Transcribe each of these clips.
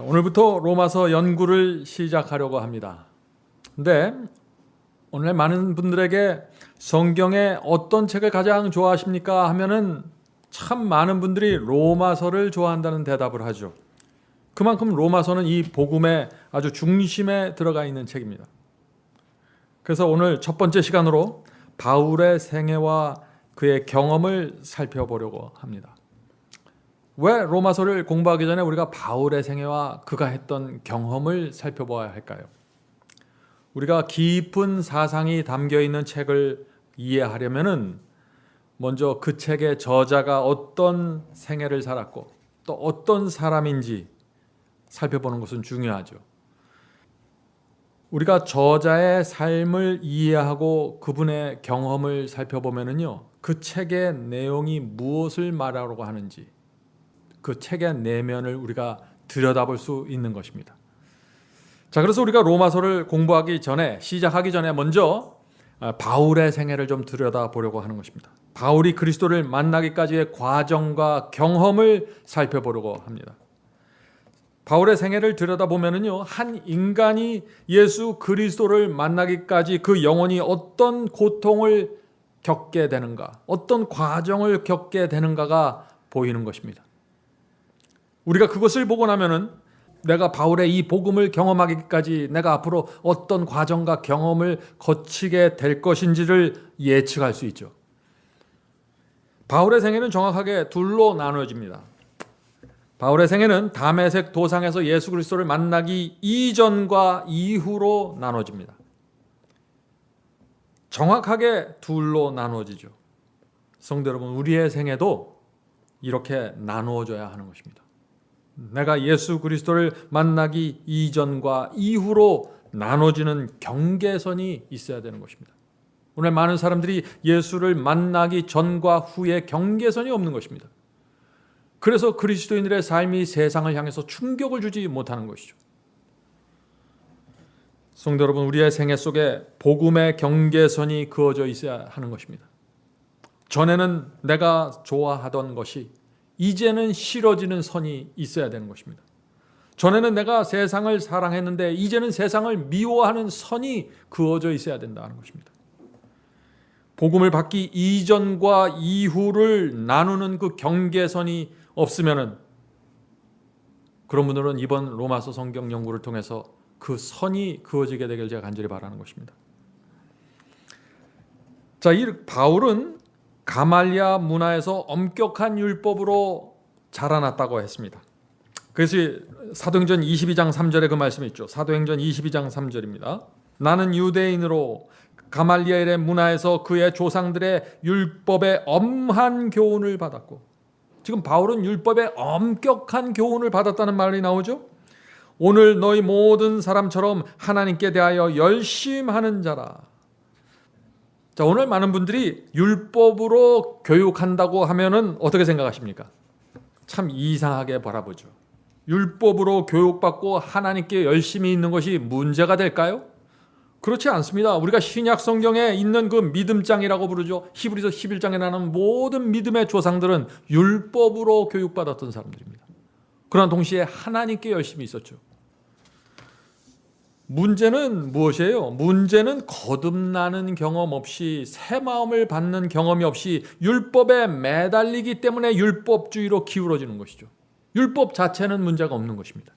자, 오늘부터 로마서 연구를 시작하려고 합니다. 근데 오늘 많은 분들에게 성경의 어떤 책을 가장 좋아하십니까? 하면은 참 많은 분들이 로마서를 좋아한다는 대답을 하죠. 그만큼 로마서는 이 복음의 아주 중심에 들어가 있는 책입니다. 그래서 오늘 첫 번째 시간으로 바울의 생애와 그의 경험을 살펴보려고 합니다. 왜 로마서를 공부하기 전에 우리가 바울의 생애와 그가 했던 경험을 살펴봐야 할까요? 우리가 깊은 사상이 담겨 있는 책을 이해하려면은 먼저 그 책의 저자가 어떤 생애를 살았고 또 어떤 사람인지 살펴보는 것은 중요하죠. 우리가 저자의 삶을 이해하고 그분의 경험을 살펴보면은요, 그 책의 내용이 무엇을 말하려고 하는지 그 책의 내면을 우리가 들여다볼 수 있는 것입니다. 자, 그래서 우리가 로마서를 공부하기 전에, 시작하기 전에 먼저 바울의 생애를 좀 들여다보려고 하는 것입니다. 바울이 그리스도를 만나기까지의 과정과 경험을 살펴보려고 합니다. 바울의 생애를 들여다보면은요, 한 인간이 예수 그리스도를 만나기까지 그 영혼이 어떤 고통을 겪게 되는가, 어떤 과정을 겪게 되는가가 보이는 것입니다. 우리가 그것을 보고 나면은 내가 바울의 이 복음을 경험하기까지 내가 앞으로 어떤 과정과 경험을 거치게 될 것인지를 예측할 수 있죠. 바울의 생애는 정확하게 둘로 나눠집니다. 바울의 생애는 다메섹 도상에서 예수 그리스도를 만나기 이전과 이후로 나눠집니다. 정확하게 둘로 나눠지죠. 성도 여러분, 우리의 생애도 이렇게 나누어져야 하는 것입니다. 내가 예수 그리스도를 만나기 이전과 이후로 나눠지는 경계선이 있어야 되는 것입니다. 오늘 많은 사람들이 예수를 만나기 전과 후에 경계선이 없는 것입니다. 그래서 그리스도인들의 삶이 세상을 향해서 충격을 주지 못하는 것이죠. 성도 여러분, 우리의 생애 속에 복음의 경계선이 그어져 있어야 하는 것입니다. 전에는 내가 좋아하던 것이 이제는 싫어지는 선이 있어야 되는 것입니다. 전에는 내가 세상을 사랑했는데 이제는 세상을 미워하는 선이 그어져 있어야 된다는 것입니다. 복음을 받기 이전과 이후를 나누는 그 경계선이 없으면은 그런 분들은 이번 로마서 성경 연구를 통해서 그 선이 그어지게 되길 제가 간절히 바라는 것입니다. 자, 이 바울은 가말리아 문화에서 엄격한 율법으로 자라났다고 했습니다. 그래서 사도행전 22장 3절에 그 말씀이 있죠. 사도행전 22장 3절입니다. 나는 유대인으로 가말리엘의 문화에서 그의 조상들의 율법의 엄한 교훈을 받았고, 지금 바울은 율법의 엄격한 교훈을 받았다는 말이 나오죠. 오늘 너희 모든 사람처럼 하나님께 대하여 열심하는 자라. 자, 오늘 많은 분들이 율법으로 교육한다고 하면은 어떻게 생각하십니까? 참 이상하게 바라보죠. 율법으로 교육받고 하나님께 열심히 있는 것이 문제가 될까요? 그렇지 않습니다. 우리가 신약 성경에 있는 그 믿음장이라고 부르죠. 히브리서 11장에 나오는 모든 믿음의 조상들은 율법으로 교육받았던 사람들입니다. 그러나 동시에 하나님께 열심히 있었죠. 문제는 무엇이에요? 문제는 거듭나는 경험 없이 새 마음을 받는 경험이 없이 율법에 매달리기 때문에 율법주의로 기울어지는 것이죠. 율법 자체는 문제가 없는 것입니다.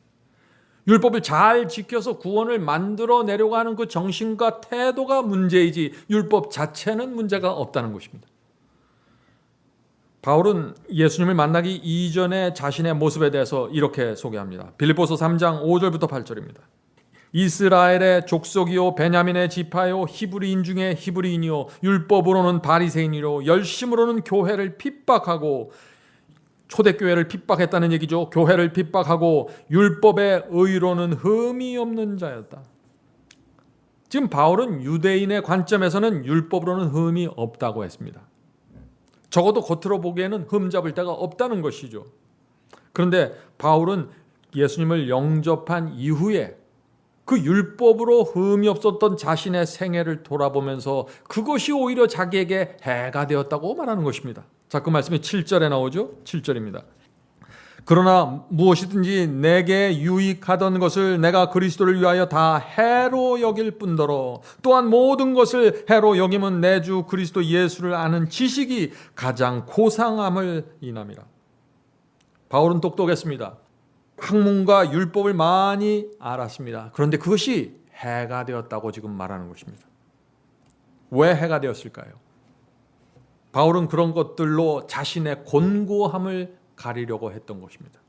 율법을 잘 지켜서 구원을 만들어내려고 하는 그 정신과 태도가 문제이지 율법 자체는 문제가 없다는 것입니다. 바울은 예수님을 만나기 이전의 자신의 모습에 대해서 이렇게 소개합니다. 빌립보서 3장 5절부터 8절입니다. 이스라엘의 족속이요 베냐민의 지파요 히브리인 중에 히브리인이요 율법으로는 바리새인이요 열심으로는 교회를 핍박하고, 초대교회를 핍박했다는 얘기죠. 교회를 핍박하고 율법의 의로는 흠이 없는 자였다. 지금 바울은 유대인의 관점에서는 율법으로는 흠이 없다고 했습니다. 적어도 겉으로 보기에는 흠 잡을 데가 없다는 것이죠. 그런데 바울은 예수님을 영접한 이후에 그 율법으로 흠이 없었던 자신의 생애를 돌아보면서 그것이 오히려 자기에게 해가 되었다고 말하는 것입니다. 자, 그 말씀이 7절에 나오죠. 7절입니다. 그러나 무엇이든지 내게 유익하던 것을 내가 그리스도를 위하여 다 해로 여길 뿐더러 또한 모든 것을 해로 여김은 내 주 그리스도 예수를 아는 지식이 가장 고상함을 인함이라. 바울은 똑똑했습니다. 학문과 율법을 많이 알았습니다. 그런데 그것이 해가 되었다고 지금 말하는 것입니다. 왜 해가 되었을까요? 바울은 그런 것들로 자신의 곤고함을 가리려고 했던 것입니다.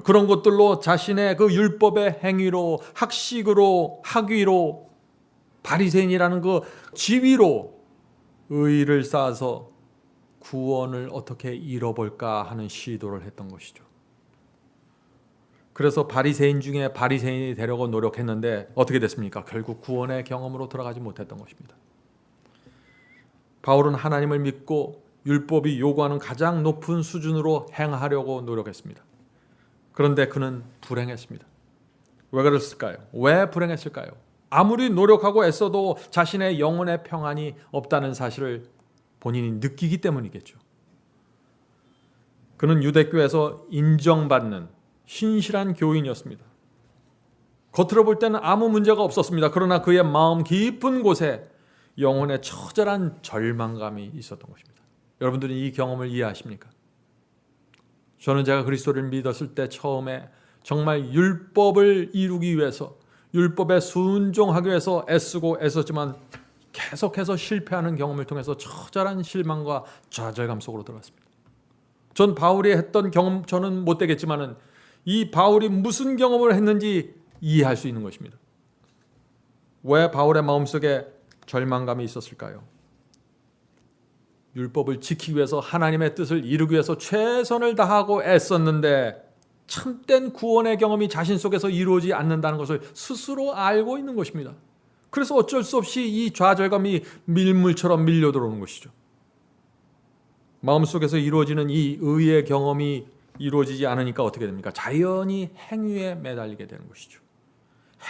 그런 것들로 자신의 그 율법의 행위로, 학식으로, 학위로, 바리새인이라는 그 지위로 의의를 쌓아서 구원을 어떻게 잃어볼까 하는 시도를 했던 것이죠. 그래서 바리새인 중에 바리새인이 되려고 노력했는데 어떻게 됐습니까? 결국 구원의 경험으로 들어가지 못했던 것입니다. 바울은 하나님을 믿고 율법이 요구하는 가장 높은 수준으로 행하려고 노력했습니다. 그런데 그는 불행했습니다. 왜 그랬을까요? 왜 불행했을까요? 아무리 노력하고 애써도 자신의 영혼의 평안이 없다는 사실을 본인이 느끼기 때문이겠죠. 그는 유대교에서 인정받는 신실한 교인이었습니다. 겉으로 볼 때는 아무 문제가 없었습니다. 그러나 그의 마음 깊은 곳에 영혼의 처절한 절망감이 있었던 것입니다. 여러분들은 이 경험을 이해하십니까? 저는 제가 그리스도를 믿었을 때 처음에 정말 율법을 이루기 위해서, 율법에 순종하기 위해서 애쓰고 애썼지만 계속해서 실패하는 경험을 통해서 처절한 실망과 좌절감 속으로 들어갔습니다. 전 바울이 했던 경험 저는 못 되겠지만은 이 바울이 무슨 경험을 했는지 이해할 수 있는 것입니다. 왜 바울의 마음속에 절망감이 있었을까요? 율법을 지키기 위해서 하나님의 뜻을 이루기 위해서 최선을 다하고 애썼는데 참된 구원의 경험이 자신 속에서 이루어지지 않는다는 것을 스스로 알고 있는 것입니다. 그래서 어쩔 수 없이 이 좌절감이 밀물처럼 밀려 들어오는 것이죠. 마음속에서 이루어지는 이 의의 경험이 이루어지지 않으니까 어떻게 됩니까? 자연히 행위에 매달리게 되는 것이죠.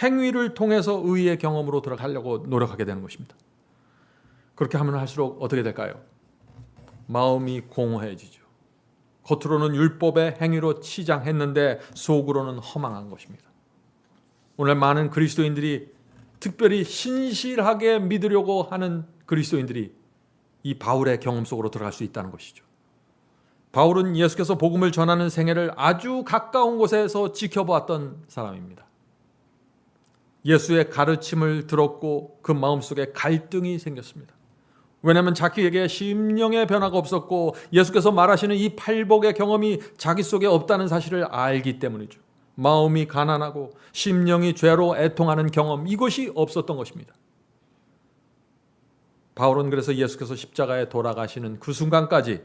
행위를 통해서 의의 경험으로 들어가려고 노력하게 되는 것입니다. 그렇게 하면 할수록 어떻게 될까요? 마음이 공허해지죠. 겉으로는 율법의 행위로 치장했는데 속으로는 허망한 것입니다. 오늘 많은 그리스도인들이 특별히 신실하게 믿으려고 하는 그리스도인들이 이 바울의 경험 속으로 들어갈 수 있다는 것이죠. 바울은 예수께서 복음을 전하는 생애를 아주 가까운 곳에서 지켜보았던 사람입니다. 예수의 가르침을 들었고 그 마음속에 갈등이 생겼습니다. 왜냐하면 자기에게 심령의 변화가 없었고 예수께서 말하시는 이 팔복의 경험이 자기 속에 없다는 사실을 알기 때문이죠. 마음이 가난하고 심령이 죄로 애통하는 경험, 이것이 없었던 것입니다. 바울은 그래서 예수께서 십자가에 돌아가시는 그 순간까지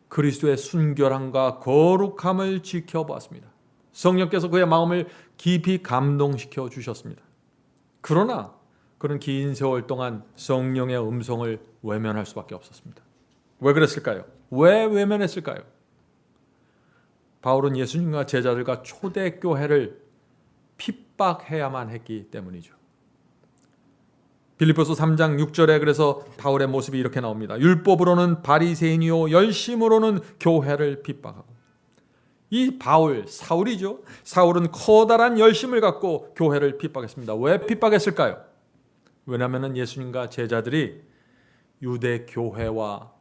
그리스도의 순결함과 거룩함을 지켜보았습니다. 성령께서 그의 마음을 깊이 감동시켜 주셨습니다. 그러나 그는 긴 세월 동안 성령의 음성을 외면할 수밖에 없었습니다. 왜 그랬을까요? 왜 외면했을까요? 바울은 예수님과 제자들과 초대교회를 핍박해야만 했기 때문이죠. 빌립보서 3장 6절에 그래서 바울의 모습이 이렇게 나옵니다. 율법으로는 바리새인이요 열심으로는 교회를 핍박하고. 이 바울, 사울이죠. 사울은 커다란 열심을 갖고 교회를 핍박했습니다. 왜 핍박했을까요? 왜냐하면 예수님과 제자들이 유대 교회와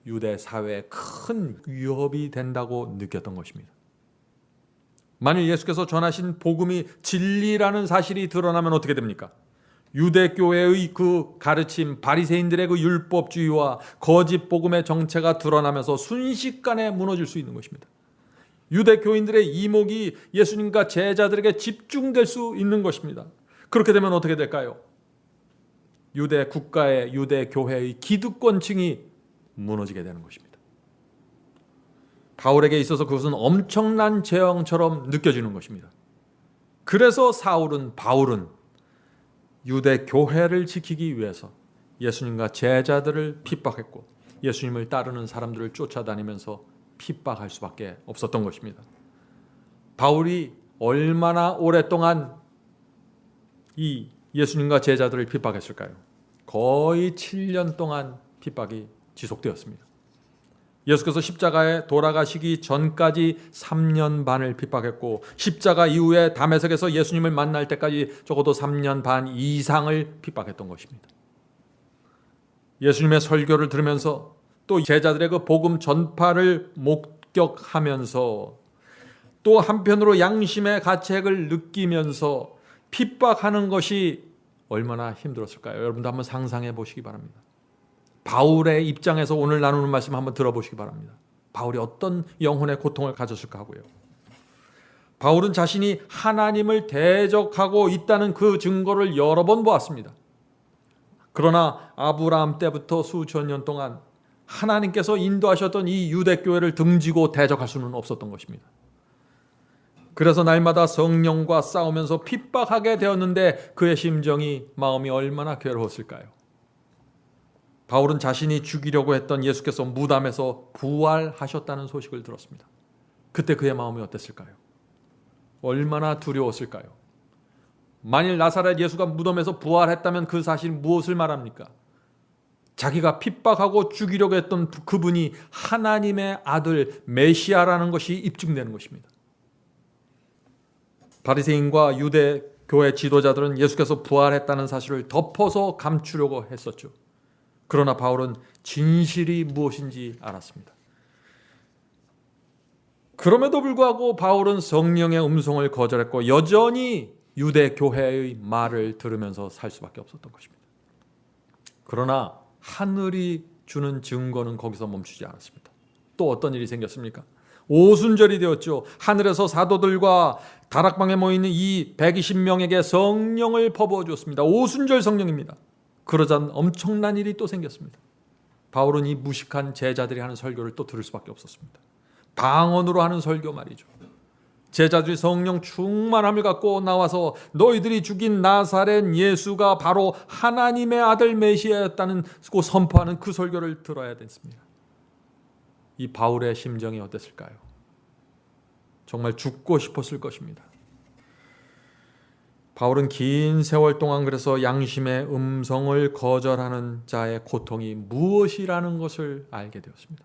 유대 사회에 큰 위협이 된다고 느꼈던 것입니다. 만일 예수께서 전하신 복음이 진리라는 사실이 드러나면 어떻게 됩니까? 유대교회의 그 가르침, 바리새인들의 그 율법주의와 거짓 복음의 정체가 드러나면서 순식간에 무너질 수 있는 것입니다. 유대교인들의 이목이 예수님과 제자들에게 집중될 수 있는 것입니다. 그렇게 되면 어떻게 될까요? 유대 국가의, 유대 교회의 기득권층이 무너지게 되는 것입니다. 바울에게 있어서 그것은 엄청난 재앙처럼 느껴지는 것입니다. 그래서 바울은 유대 교회를 지키기 위해서 예수님과 제자들을 핍박했고 예수님을 따르는 사람들을 쫓아다니면서 핍박할 수밖에 없었던 것입니다. 바울이 얼마나 오랫동안 이 예수님과 제자들을 핍박했을까요? 거의 7년 동안 핍박이 지속되었습니다. 예수께서 십자가에 돌아가시기 전까지 3년 반을 핍박했고 십자가 이후에 다메섹에서 예수님을 만날 때까지 적어도 3년 반 이상을 핍박했던 것입니다. 예수님의 설교를 들으면서 또 제자들의 그 복음 전파를 목격하면서 또 한편으로 양심의 가책을 느끼면서 핍박하는 것이 얼마나 힘들었을까요? 여러분도 한번 상상해 보시기 바랍니다. 바울의 입장에서 오늘 나누는 말씀 한번 들어보시기 바랍니다. 바울이 어떤 영혼의 고통을 가졌을까 하고요. 바울은 자신이 하나님을 대적하고 있다는 그 증거를 여러 번 보았습니다. 그러나 아브라함 때부터 수천 년 동안 하나님께서 인도하셨던 이 유대교회를 등지고 대적할 수는 없었던 것입니다. 그래서 날마다 성령과 싸우면서 핍박하게 되었는데 그의 심정이, 마음이 얼마나 괴로웠을까요? 바울은 자신이 죽이려고 했던 예수께서 무덤에서 부활하셨다는 소식을 들었습니다. 그때 그의 마음이 어땠을까요? 얼마나 두려웠을까요? 만일 나사렛 예수가 무덤에서 부활했다면 그 사실 무엇을 말합니까? 자기가 핍박하고 죽이려고 했던 그분이 하나님의 아들 메시아라는 것이 입증되는 것입니다. 바리새인과 유대 교회 지도자들은 예수께서 부활했다는 사실을 덮어서 감추려고 했었죠. 그러나 바울은 진실이 무엇인지 알았습니다. 그럼에도 불구하고 바울은 성령의 음성을 거절했고 여전히 유대 교회의 말을 들으면서 살 수밖에 없었던 것입니다. 그러나 하늘이 주는 증거는 거기서 멈추지 않았습니다. 또 어떤 일이 생겼습니까? 오순절이 되었죠. 하늘에서 사도들과 다락방에 모이는 이 120명에게 성령을 퍼부어 주었습니다. 오순절 성령입니다. 그러자 엄청난 일이 또 생겼습니다. 바울은 이 무식한 제자들이 하는 설교를 또 들을 수밖에 없었습니다. 방언으로 하는 설교 말이죠. 제자들이 성령 충만함을 갖고 나와서 너희들이 죽인 나사렛 예수가 바로 하나님의 아들 메시아였다는 선포하는 그 설교를 들어야 됐습니다. 이 바울의 심정이 어땠을까요? 정말 죽고 싶었을 것입니다. 바울은 긴 세월 동안 그래서 양심의 음성을 거절하는 자의 고통이 무엇이라는 것을 알게 되었습니다.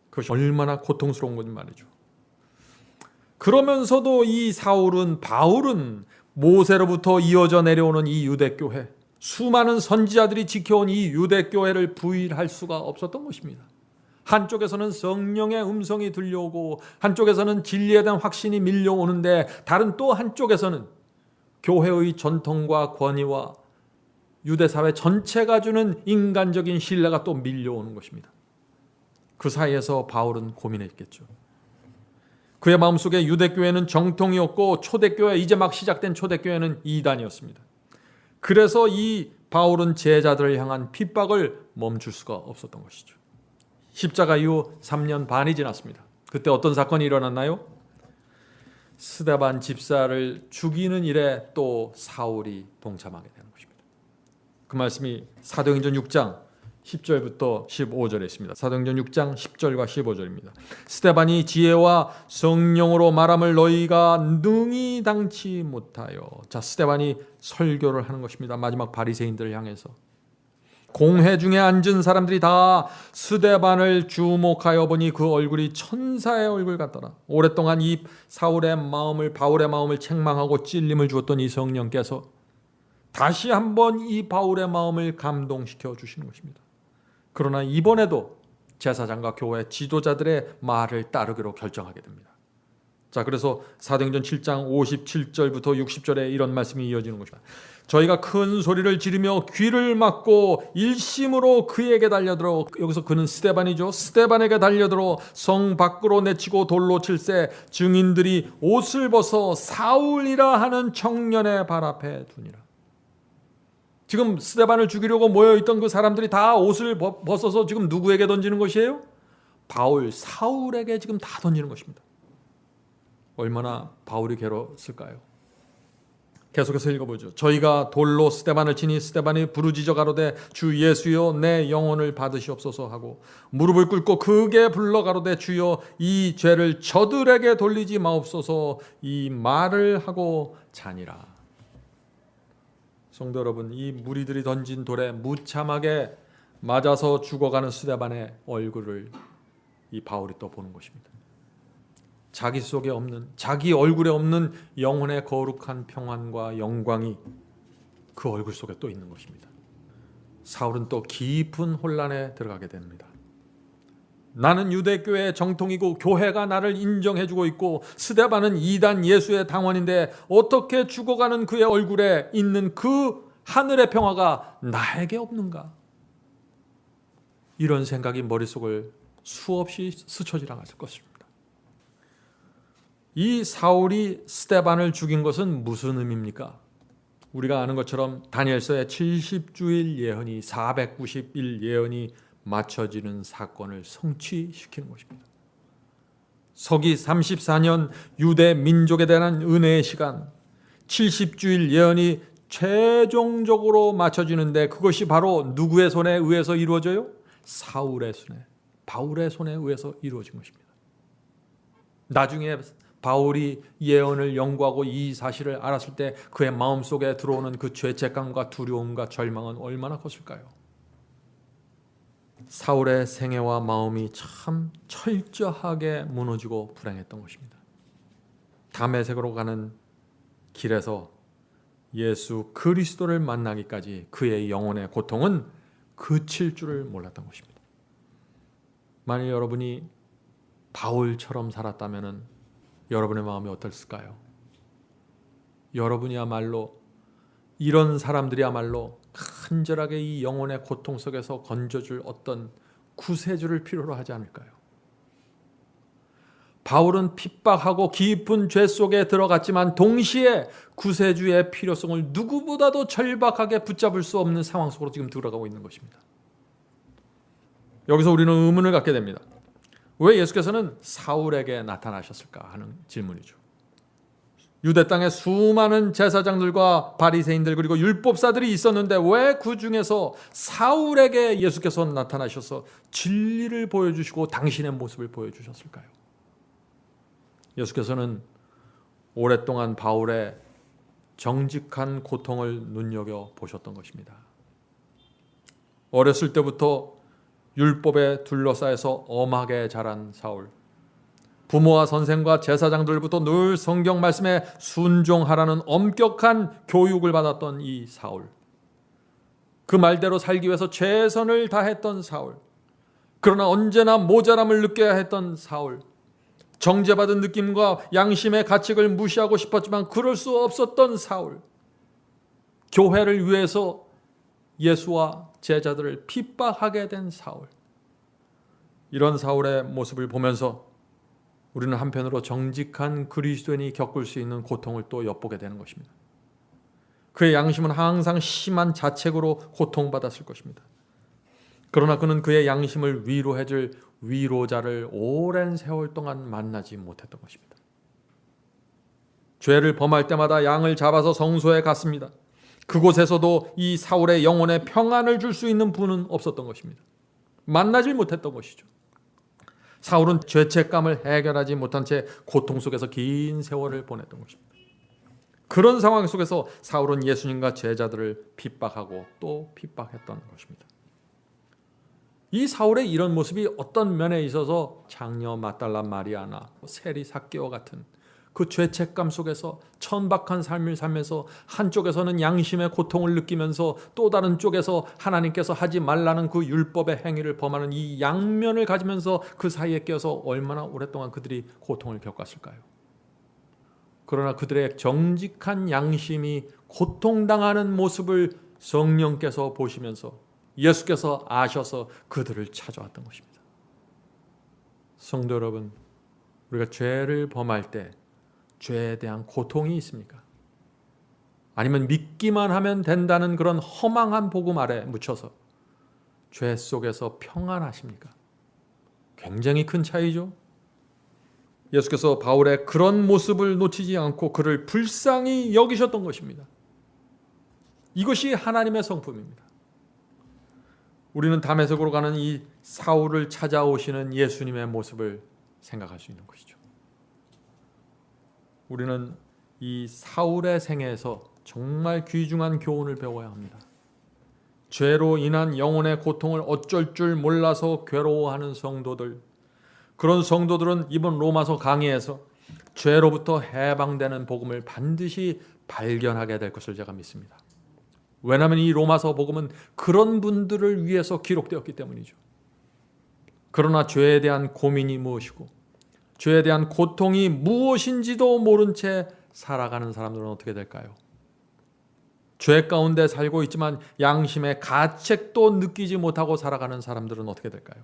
그것이 얼마나 고통스러운 건지 말이죠. 그러면서도 이 바울은 모세로부터 이어져 내려오는 이 유대교회, 수많은 선지자들이 지켜온 이 유대교회를 부인할 수가 없었던 것입니다. 한쪽에서는 성령의 음성이 들려오고 한쪽에서는 진리에 대한 확신이 밀려오는데 다른 또 한쪽에서는 교회의 전통과 권위와 유대사회 전체가 주는 인간적인 신뢰가 또 밀려오는 것입니다. 그 사이에서 바울은 고민했겠죠. 그의 마음속에 유대교회는 정통이었고 초대교회, 이제 막 시작된 초대교회는 이단이었습니다. 그래서 이 바울은 제자들을 향한 핍박을 멈출 수가 없었던 것이죠. 십자가 이후 3년 반이 지났습니다. 그때 어떤 사건이 일어났나요? 스데반 집사를 죽이는 일에 또 사울이 동참하게 되는 것입니다. 그 말씀이 사도행전 6장 10절부터 15절에 있습니다. 사도행전 6장 10절과 15절입니다. 스데반이 지혜와 성령으로 말함을 너희가 능히 당치 못하여. 자, 스데반이 설교를 하는 것입니다. 마지막 바리새인들을 향해서. 공회 중에 앉은 사람들이 다 스데반을 주목하여 보니 그 얼굴이 천사의 얼굴 같더라. 오랫동안 이 바울의 마음을 책망하고 찔림을 주었던 이 성령께서 다시 한번 이 바울의 마음을 감동시켜 주시는 것입니다. 그러나 이번에도 제사장과 교회 지도자들의 말을 따르기로 결정하게 됩니다. 자, 그래서 사도행전 7장 57절부터 60절에 이런 말씀이 이어지는 것입니다. 저희가 큰 소리를 지르며 귀를 막고 일심으로 그에게 달려들어, 여기서 그는 스데반이죠. 스데반에게 달려들어 성 밖으로 내치고 돌로 칠세 증인들이 옷을 벗어 사울이라 하는 청년의 발 앞에 두니라. 지금 스데반을 죽이려고 모여있던 그 사람들이 다 옷을 벗어서 지금 누구에게 던지는 것이에요? 사울에게 지금 다 던지는 것입니다. 얼마나 바울이 괴로웠을까요? 계속해서 읽어보죠. 저희가 돌로 스데반을 치니 스데반이 부르짖어 가로되 주 예수여 내 영혼을 받으시옵소서 하고 무릎을 꿇고 크게 불러 가로되 주여 이 죄를 저들에게 돌리지 마옵소서 이 말을 하고 자니라. 성도 여러분, 이 무리들이 던진 돌에 무참하게 맞아서 죽어가는 스데반의 얼굴을 이 바울이 또 보는 것입니다. 자기 속에 없는, 자기 얼굴에 없는 영혼의 거룩한 평안과 영광이 그 얼굴 속에 또 있는 것입니다. 사울은 또 깊은 혼란에 들어가게 됩니다. 나는 유대교회의 정통이고 교회가 나를 인정해주고 있고 스데반은 이단 예수의 당원인데 어떻게 죽어가는 그의 얼굴에 있는 그 하늘의 평화가 나에게 없는가? 이런 생각이 머릿속을 수없이 스쳐 지나갔을 것입니다. 이 사울이 스데반을 죽인 것은 무슨 의미입니까? 우리가 아는 것처럼 다니엘서의 70주일 예언이 490일 예언이 맞춰지는 사건을 성취시키는 것입니다. 서기 34년 유대 민족에 대한 은혜의 시간, 70주일 예언이 최종적으로 맞춰지는데 그것이 바로 누구의 손에 의해서 이루어져요? 사울의 손에, 바울의 손에 의해서 이루어진 것입니다. 나중에 바울이 예언을 연구하고 이 사실을 알았을 때 그의 마음속에 들어오는 그 죄책감과 두려움과 절망은 얼마나 컸을까요? 사울의 생애와 마음이 참 철저하게 무너지고 불행했던 것입니다. 다메섹으로 가는 길에서 예수 그리스도를 만나기까지 그의 영혼의 고통은 그칠 줄을 몰랐던 것입니다. 만일 여러분이 바울처럼 살았다면 여러분의 마음이 어땠을까요? 여러분이야말로 이런 사람들이야말로 간절하게 이 영혼의 고통 속에서 건져줄 어떤 구세주를 필요로 하지 않을까요? 바울은 핍박하고 깊은 죄 속에 들어갔지만 동시에 구세주의 필요성을 누구보다도 절박하게 붙잡을 수 없는 상황 속으로 지금 들어가고 있는 것입니다. 여기서 우리는 의문을 갖게 됩니다. 왜 예수께서는 사울에게 나타나셨을까 하는 질문이죠. 유대 땅에 수많은 제사장들과 바리새인들 그리고 율법사들이 있었는데 왜 그 중에서 사울에게 예수께서 나타나셔서 진리를 보여주시고 당신의 모습을 보여주셨을까요? 예수께서는 오랫동안 바울의 정직한 고통을 눈여겨보셨던 것입니다. 어렸을 때부터 율법에 둘러싸여서 엄하게 자란 사울, 부모와 선생과 제사장들부터 늘 성경 말씀에 순종하라는 엄격한 교육을 받았던 이 사울, 그 말대로 살기 위해서 최선을 다했던 사울, 그러나 언제나 모자람을 느껴야 했던 사울, 정죄받은 느낌과 양심의 가책을 무시하고 싶었지만 그럴 수 없었던 사울, 교회를 위해서 예수와 제자들을 핍박하게 된 사울, 이런 사울의 모습을 보면서 우리는 한편으로 정직한 그리스도인이 겪을 수 있는 고통을 또 엿보게 되는 것입니다. 그의 양심은 항상 심한 자책으로 고통받았을 것입니다. 그러나 그는 그의 양심을 위로해줄 위로자를 오랜 세월 동안 만나지 못했던 것입니다. 죄를 범할 때마다 양을 잡아서 성소에 갔습니다. 그곳에서도 이 사울의 영혼에 평안을 줄 수 있는 분은 없었던 것입니다. 만나질 못했던 것이죠. 사울은 죄책감을 해결하지 못한 채 고통 속에서 긴 세월을 보냈던 것입니다. 그런 상황 속에서 사울은 예수님과 제자들을 핍박하고 또 핍박했던 것입니다. 이 사울의 이런 모습이 어떤 면에 있어서 장녀 막달라 마리아나 세리 삭개오 같은 그 죄책감 속에서 천박한 삶을 살면서 한쪽에서는 양심의 고통을 느끼면서 또 다른 쪽에서 하나님께서 하지 말라는 그 율법의 행위를 범하는 이 양면을 가지면서 그 사이에 끼어서 얼마나 오랫동안 그들이 고통을 겪었을까요? 그러나 그들의 정직한 양심이 고통당하는 모습을 성령께서 보시면서 예수께서 아셔서 그들을 찾아왔던 것입니다. 성도 여러분, 우리가 죄를 범할 때 죄에 대한 고통이 있습니까? 아니면 믿기만 하면 된다는 그런 허망한 복음 아래 묻혀서 죄 속에서 평안하십니까? 굉장히 큰 차이죠. 예수께서 바울의 그런 모습을 놓치지 않고 그를 불쌍히 여기셨던 것입니다. 이것이 하나님의 성품입니다. 우리는 다메섹으로 가는 이 사울을 찾아오시는 예수님의 모습을 생각할 수 있는 것이죠. 우리는 이 사울의 생애에서 정말 귀중한 교훈을 배워야 합니다. 죄로 인한 영혼의 고통을 어쩔 줄 몰라서 괴로워하는 성도들, 그런 성도들은 이번 로마서 강의에서 죄로부터 해방되는 복음을 반드시 발견하게 될 것을 제가 믿습니다. 왜냐하면 이 로마서 복음은 그런 분들을 위해서 기록되었기 때문이죠. 그러나 죄에 대한 고민이 무엇이고 죄에 대한 고통이 무엇인지도 모른 채 살아가는 사람들은 어떻게 될까요? 죄 가운데 살고 있지만 양심의 가책도 느끼지 못하고 살아가는 사람들은 어떻게 될까요?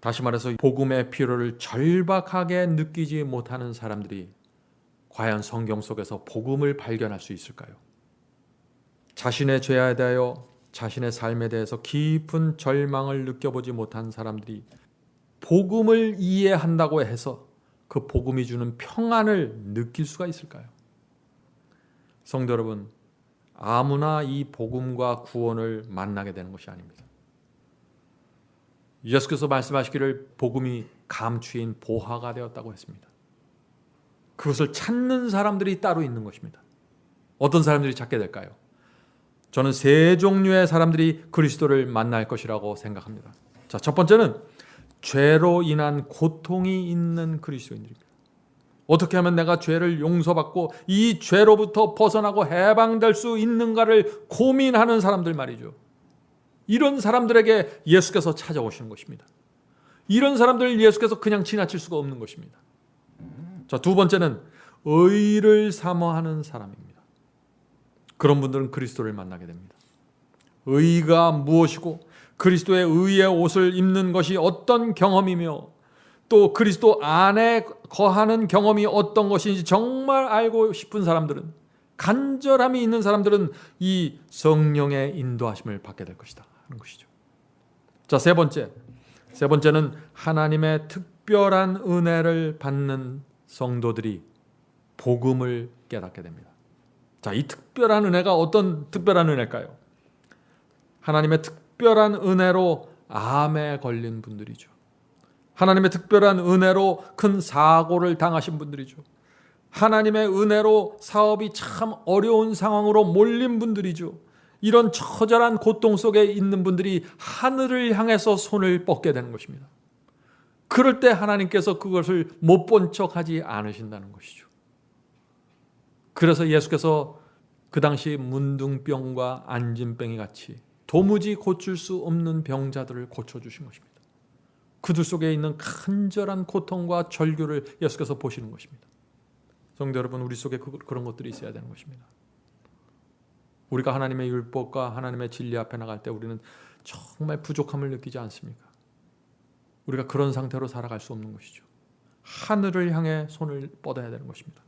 다시 말해서 복음의 필요를 절박하게 느끼지 못하는 사람들이 과연 성경 속에서 복음을 발견할 수 있을까요? 자신의 죄에 대하여 자신의 삶에 대해서 깊은 절망을 느껴보지 못한 사람들이 복음을 이해한다고 해서 그 복음이 주는 평안을 느낄 수가 있을까요? 성도 여러분, 아무나 이 복음과 구원을 만나게 되는 것이 아닙니다. 예수께서 말씀하시기를 복음이 감추인 보화가 되었다고 했습니다. 그것을 찾는 사람들이 따로 있는 것입니다. 어떤 사람들이 찾게 될까요? 저는 세 종류의 사람들이 그리스도를 만날 것이라고 생각합니다. 자, 첫 번째는 죄로 인한 고통이 있는 그리스도인들입니다. 어떻게 하면 내가 죄를 용서받고 이 죄로부터 벗어나고 해방될 수 있는가를 고민하는 사람들 말이죠. 이런 사람들에게 예수께서 찾아오시는 것입니다. 이런 사람들을 예수께서 그냥 지나칠 수가 없는 것입니다. 자, 두 번째는 의를 사모하는 사람입니다. 그런 분들은 그리스도를 만나게 됩니다. 의가 무엇이고 그리스도의 의의 옷을 입는 것이 어떤 경험이며 또 그리스도 안에 거하는 경험이 어떤 것인지 정말 알고 싶은 사람들은, 간절함이 있는 사람들은 이 성령의 인도하심을 받게 될 것이다 하는 것이죠. 자, 세 번째는 하나님의 특별한 은혜를 받는 성도들이 복음을 깨닫게 됩니다. 자, 이 특별한 은혜가 어떤 특별한 은혜일까요? 하나님의 특별한 은혜로 암에 걸린 분들이죠. 하나님의 특별한 은혜로 큰 사고를 당하신 분들이죠. 하나님의 은혜로 사업이 참 어려운 상황으로 몰린 분들이죠. 이런 처절한 고통 속에 있는 분들이 하늘을 향해서 손을 뻗게 되는 것입니다. 그럴 때 하나님께서 그것을 못 본 척하지 않으신다는 것이죠. 그래서 예수께서 그 당시 문둥병과 안진병이 같이 도무지 고칠 수 없는 병자들을 고쳐주신 것입니다. 그들 속에 있는 간절한 고통과 절규를 예수께서 보시는 것입니다. 성도 여러분, 우리 속에 그런 것들이 있어야 되는 것입니다. 우리가 하나님의 율법과 하나님의 진리 앞에 나갈 때 우리는 정말 부족함을 느끼지 않습니까? 우리가 그런 상태로 살아갈 수 없는 것이죠. 하늘을 향해 손을 뻗어야 되는 것입니다.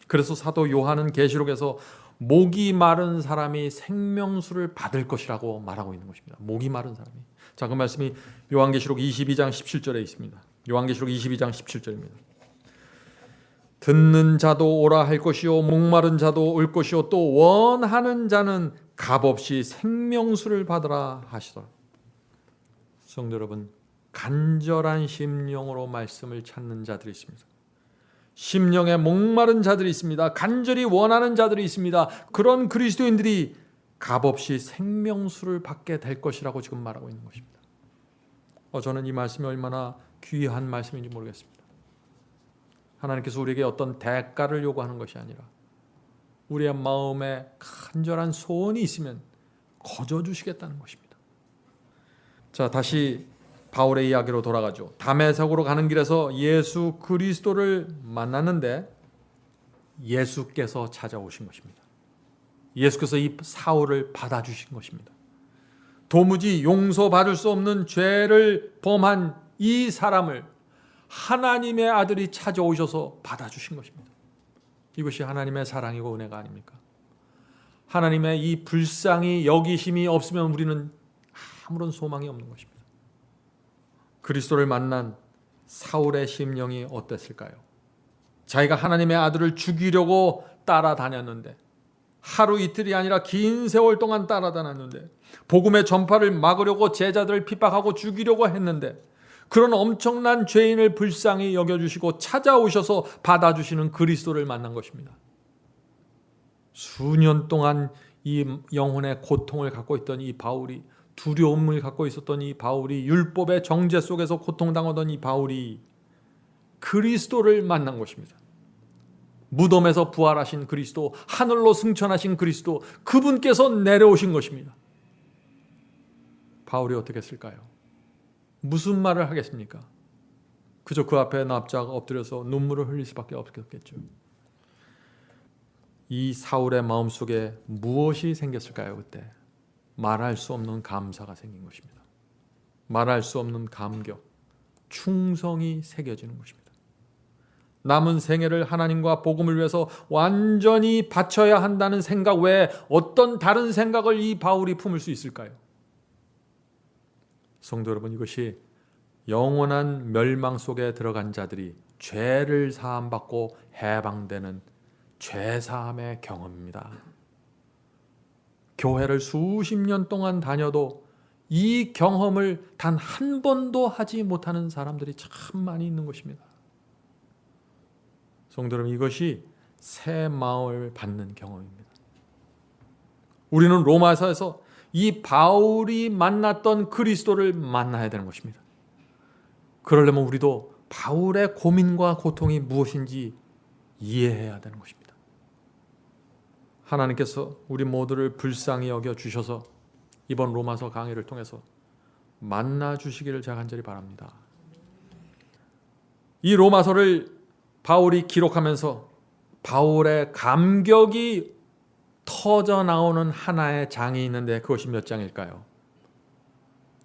그래서 사도 요한은 계시록에서 목이 마른 사람이 생명수를 받을 것이라고 말하고 있는 것입니다. 목이 마른 사람이. 자, 그 말씀이 요한계시록 22장 17절에 있습니다. 요한계시록 22장 17절입니다. 듣는 자도 오라 할 것이요 목마른 자도 올 것이요 또 원하는 자는 값없이 생명수를 받으라 하시더라. 성도 여러분, 간절한 심령으로 말씀을 찾는 자들이 있습니다. 심령에 목마른 자들이 있습니다. 간절히 원하는 자들이 있습니다. 그런 그리스도인들이 값없이 생명수를 받게 될 것이라고 지금 말하고 있는 것입니다. 저는 이 말씀이 얼마나 귀한 말씀인지 모르겠습니다. 하나님께서 우리에게 어떤 대가를 요구하는 것이 아니라 우리의 마음에 간절한 소원이 있으면 거저주시겠다는 것입니다. 자, 다시 바울의 이야기로 돌아가죠. 다메섹으로 가는 길에서 예수 그리스도를 만났는데 예수께서 찾아오신 것입니다. 예수께서 이 사울을 받아주신 것입니다. 도무지 용서받을 수 없는 죄를 범한 이 사람을 하나님의 아들이 찾아오셔서 받아주신 것입니다. 이것이 하나님의 사랑이고 은혜가 아닙니까? 하나님의 이 불쌍히 여기심이 없으면 우리는 아무런 소망이 없는 것입니다. 그리스도를 만난 사울의 심령이 어땠을까요? 자기가 하나님의 아들을 죽이려고 따라다녔는데, 하루 이틀이 아니라 긴 세월 동안 따라다녔는데, 복음의 전파를 막으려고 제자들을 핍박하고 죽이려고 했는데, 그런 엄청난 죄인을 불쌍히 여겨주시고 찾아오셔서 받아주시는 그리스도를 만난 것입니다. 수년 동안 이 영혼의 고통을 갖고 있던 이 바울이, 두려움을 갖고 있었던 이 바울이, 율법의 정죄 속에서 고통당하던 이 바울이 그리스도를 만난 것입니다. 무덤에서 부활하신 그리스도, 하늘로 승천하신 그리스도, 그분께서 내려오신 것입니다. 바울이 어떻게 했을까요? 무슨 말을 하겠습니까? 그저 그 앞에 납작 엎드려서 눈물을 흘릴 수밖에 없겠죠. 이 사울의 마음속에 무엇이 생겼을까요? 그때 말할 수 없는 감사가 생긴 것입니다. 말할 수 없는 감격, 충성이 새겨지는 것입니다. 남은 생애를 하나님과 복음을 위해서 완전히 바쳐야 한다는 생각 외에 어떤 다른 생각을 이 바울이 품을 수 있을까요? 성도 여러분, 이것이 영원한 멸망 속에 들어간 자들이 죄를 사함받고 해방되는 죄사함의 경험입니다. 교회를 수십 년 동안 다녀도 이 경험을 단 한 번도 하지 못하는 사람들이 참 많이 있는 것입니다. 성도 여러분, 이것이 새 마음을 받는 경험입니다. 우리는 로마서에서 이 바울이 만났던 그리스도를 만나야 되는 것입니다. 그러려면 우리도 바울의 고민과 고통이 무엇인지 이해해야 되는 것입니다. 하나님께서 우리 모두를 불쌍히 여겨 주셔서 이번 로마서 강의를 통해서 만나 주시기를 제가 간절히 바랍니다. 이 로마서를 바울이 기록하면서 바울의 감격이 터져 나오는 하나의 장이 있는데 그것이 몇 장일까요?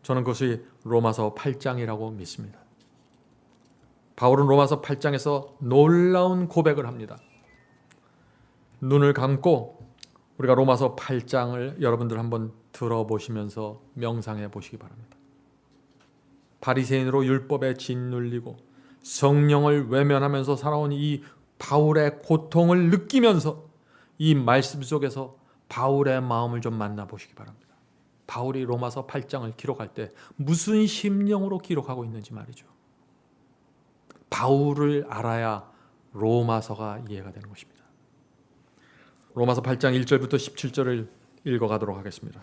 저는 그것이 로마서 8장이라고 믿습니다. 바울은 로마서 8장에서 놀라운 고백을 합니다. 눈을 감고 우리가 로마서 8장을 여러분들 한번 들어보시면서 명상해 보시기 바랍니다. 바리새인으로 율법에 짓눌리고 성령을 외면하면서 살아온 이 바울의 고통을 느끼면서 이 말씀 속에서 바울의 마음을 좀 만나보시기 바랍니다. 바울이 로마서 8장을 기록할 때 무슨 심령으로 기록하고 있는지 말이죠. 바울을 알아야 로마서가 이해가 되는 것입니다. 로마서 8장 1절부터 17절을 읽어가도록 하겠습니다.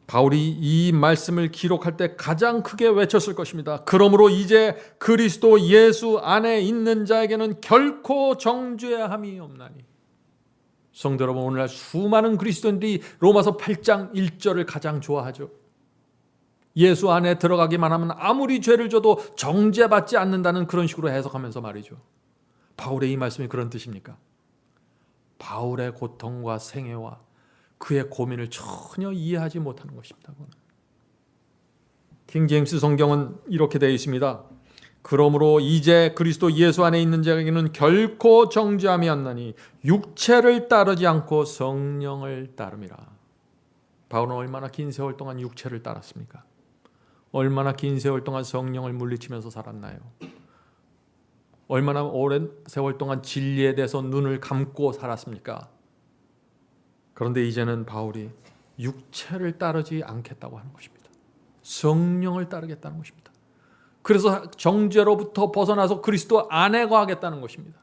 바울이 이 말씀을 기록할 때 가장 크게 외쳤을 것입니다. 그러므로 이제 그리스도 예수 안에 있는 자에게는 결코 정죄함이 없나니. 성도 여러분, 오늘날 수많은 그리스도인들이 로마서 8장 1절을 가장 좋아하죠. 예수 안에 들어가기만 하면 아무리 죄를 져도 정죄받지 않는다는 그런 식으로 해석하면서 말이죠. 바울의 이 말씀이 그런 뜻입니까? 바울의 고통과 생애와 그의 고민을 전혀 이해하지 못하는 것입니다. 킹 제임스 성경은 이렇게 되어 있습니다. 그러므로 이제 그리스도 예수 안에 있는 자에게는 결코 정죄함이 없나니 육체를 따르지 않고 성령을 따름이라. 바울은 얼마나 긴 세월 동안 육체를 따랐습니까? 얼마나 긴 세월 동안 성령을 물리치면서 살았나요? 얼마나 오랜 세월 동안 진리에 대해서 눈을 감고 살았습니까? 그런데 이제는 바울이 육체를 따르지 않겠다고 하는 것입니다. 성령을 따르겠다는 것입니다. 그래서 정죄로부터 벗어나서 그리스도 안에 거하겠다는 것입니다.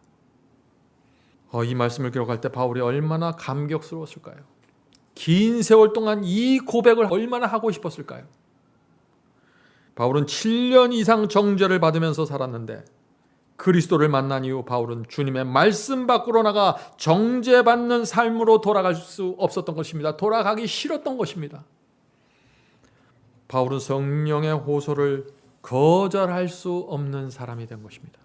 이 말씀을 기록할 때 바울이 얼마나 감격스러웠을까요? 긴 세월 동안 이 고백을 얼마나 하고 싶었을까요? 바울은 7년 이상 정죄를 받으면서 살았는데 그리스도를 만난 이후 바울은 주님의 말씀 밖으로 나가 정죄받는 삶으로 돌아갈 수 없었던 것입니다. 돌아가기 싫었던 것입니다. 바울은 성령의 호소를 거절할 수 없는 사람이 된 것입니다.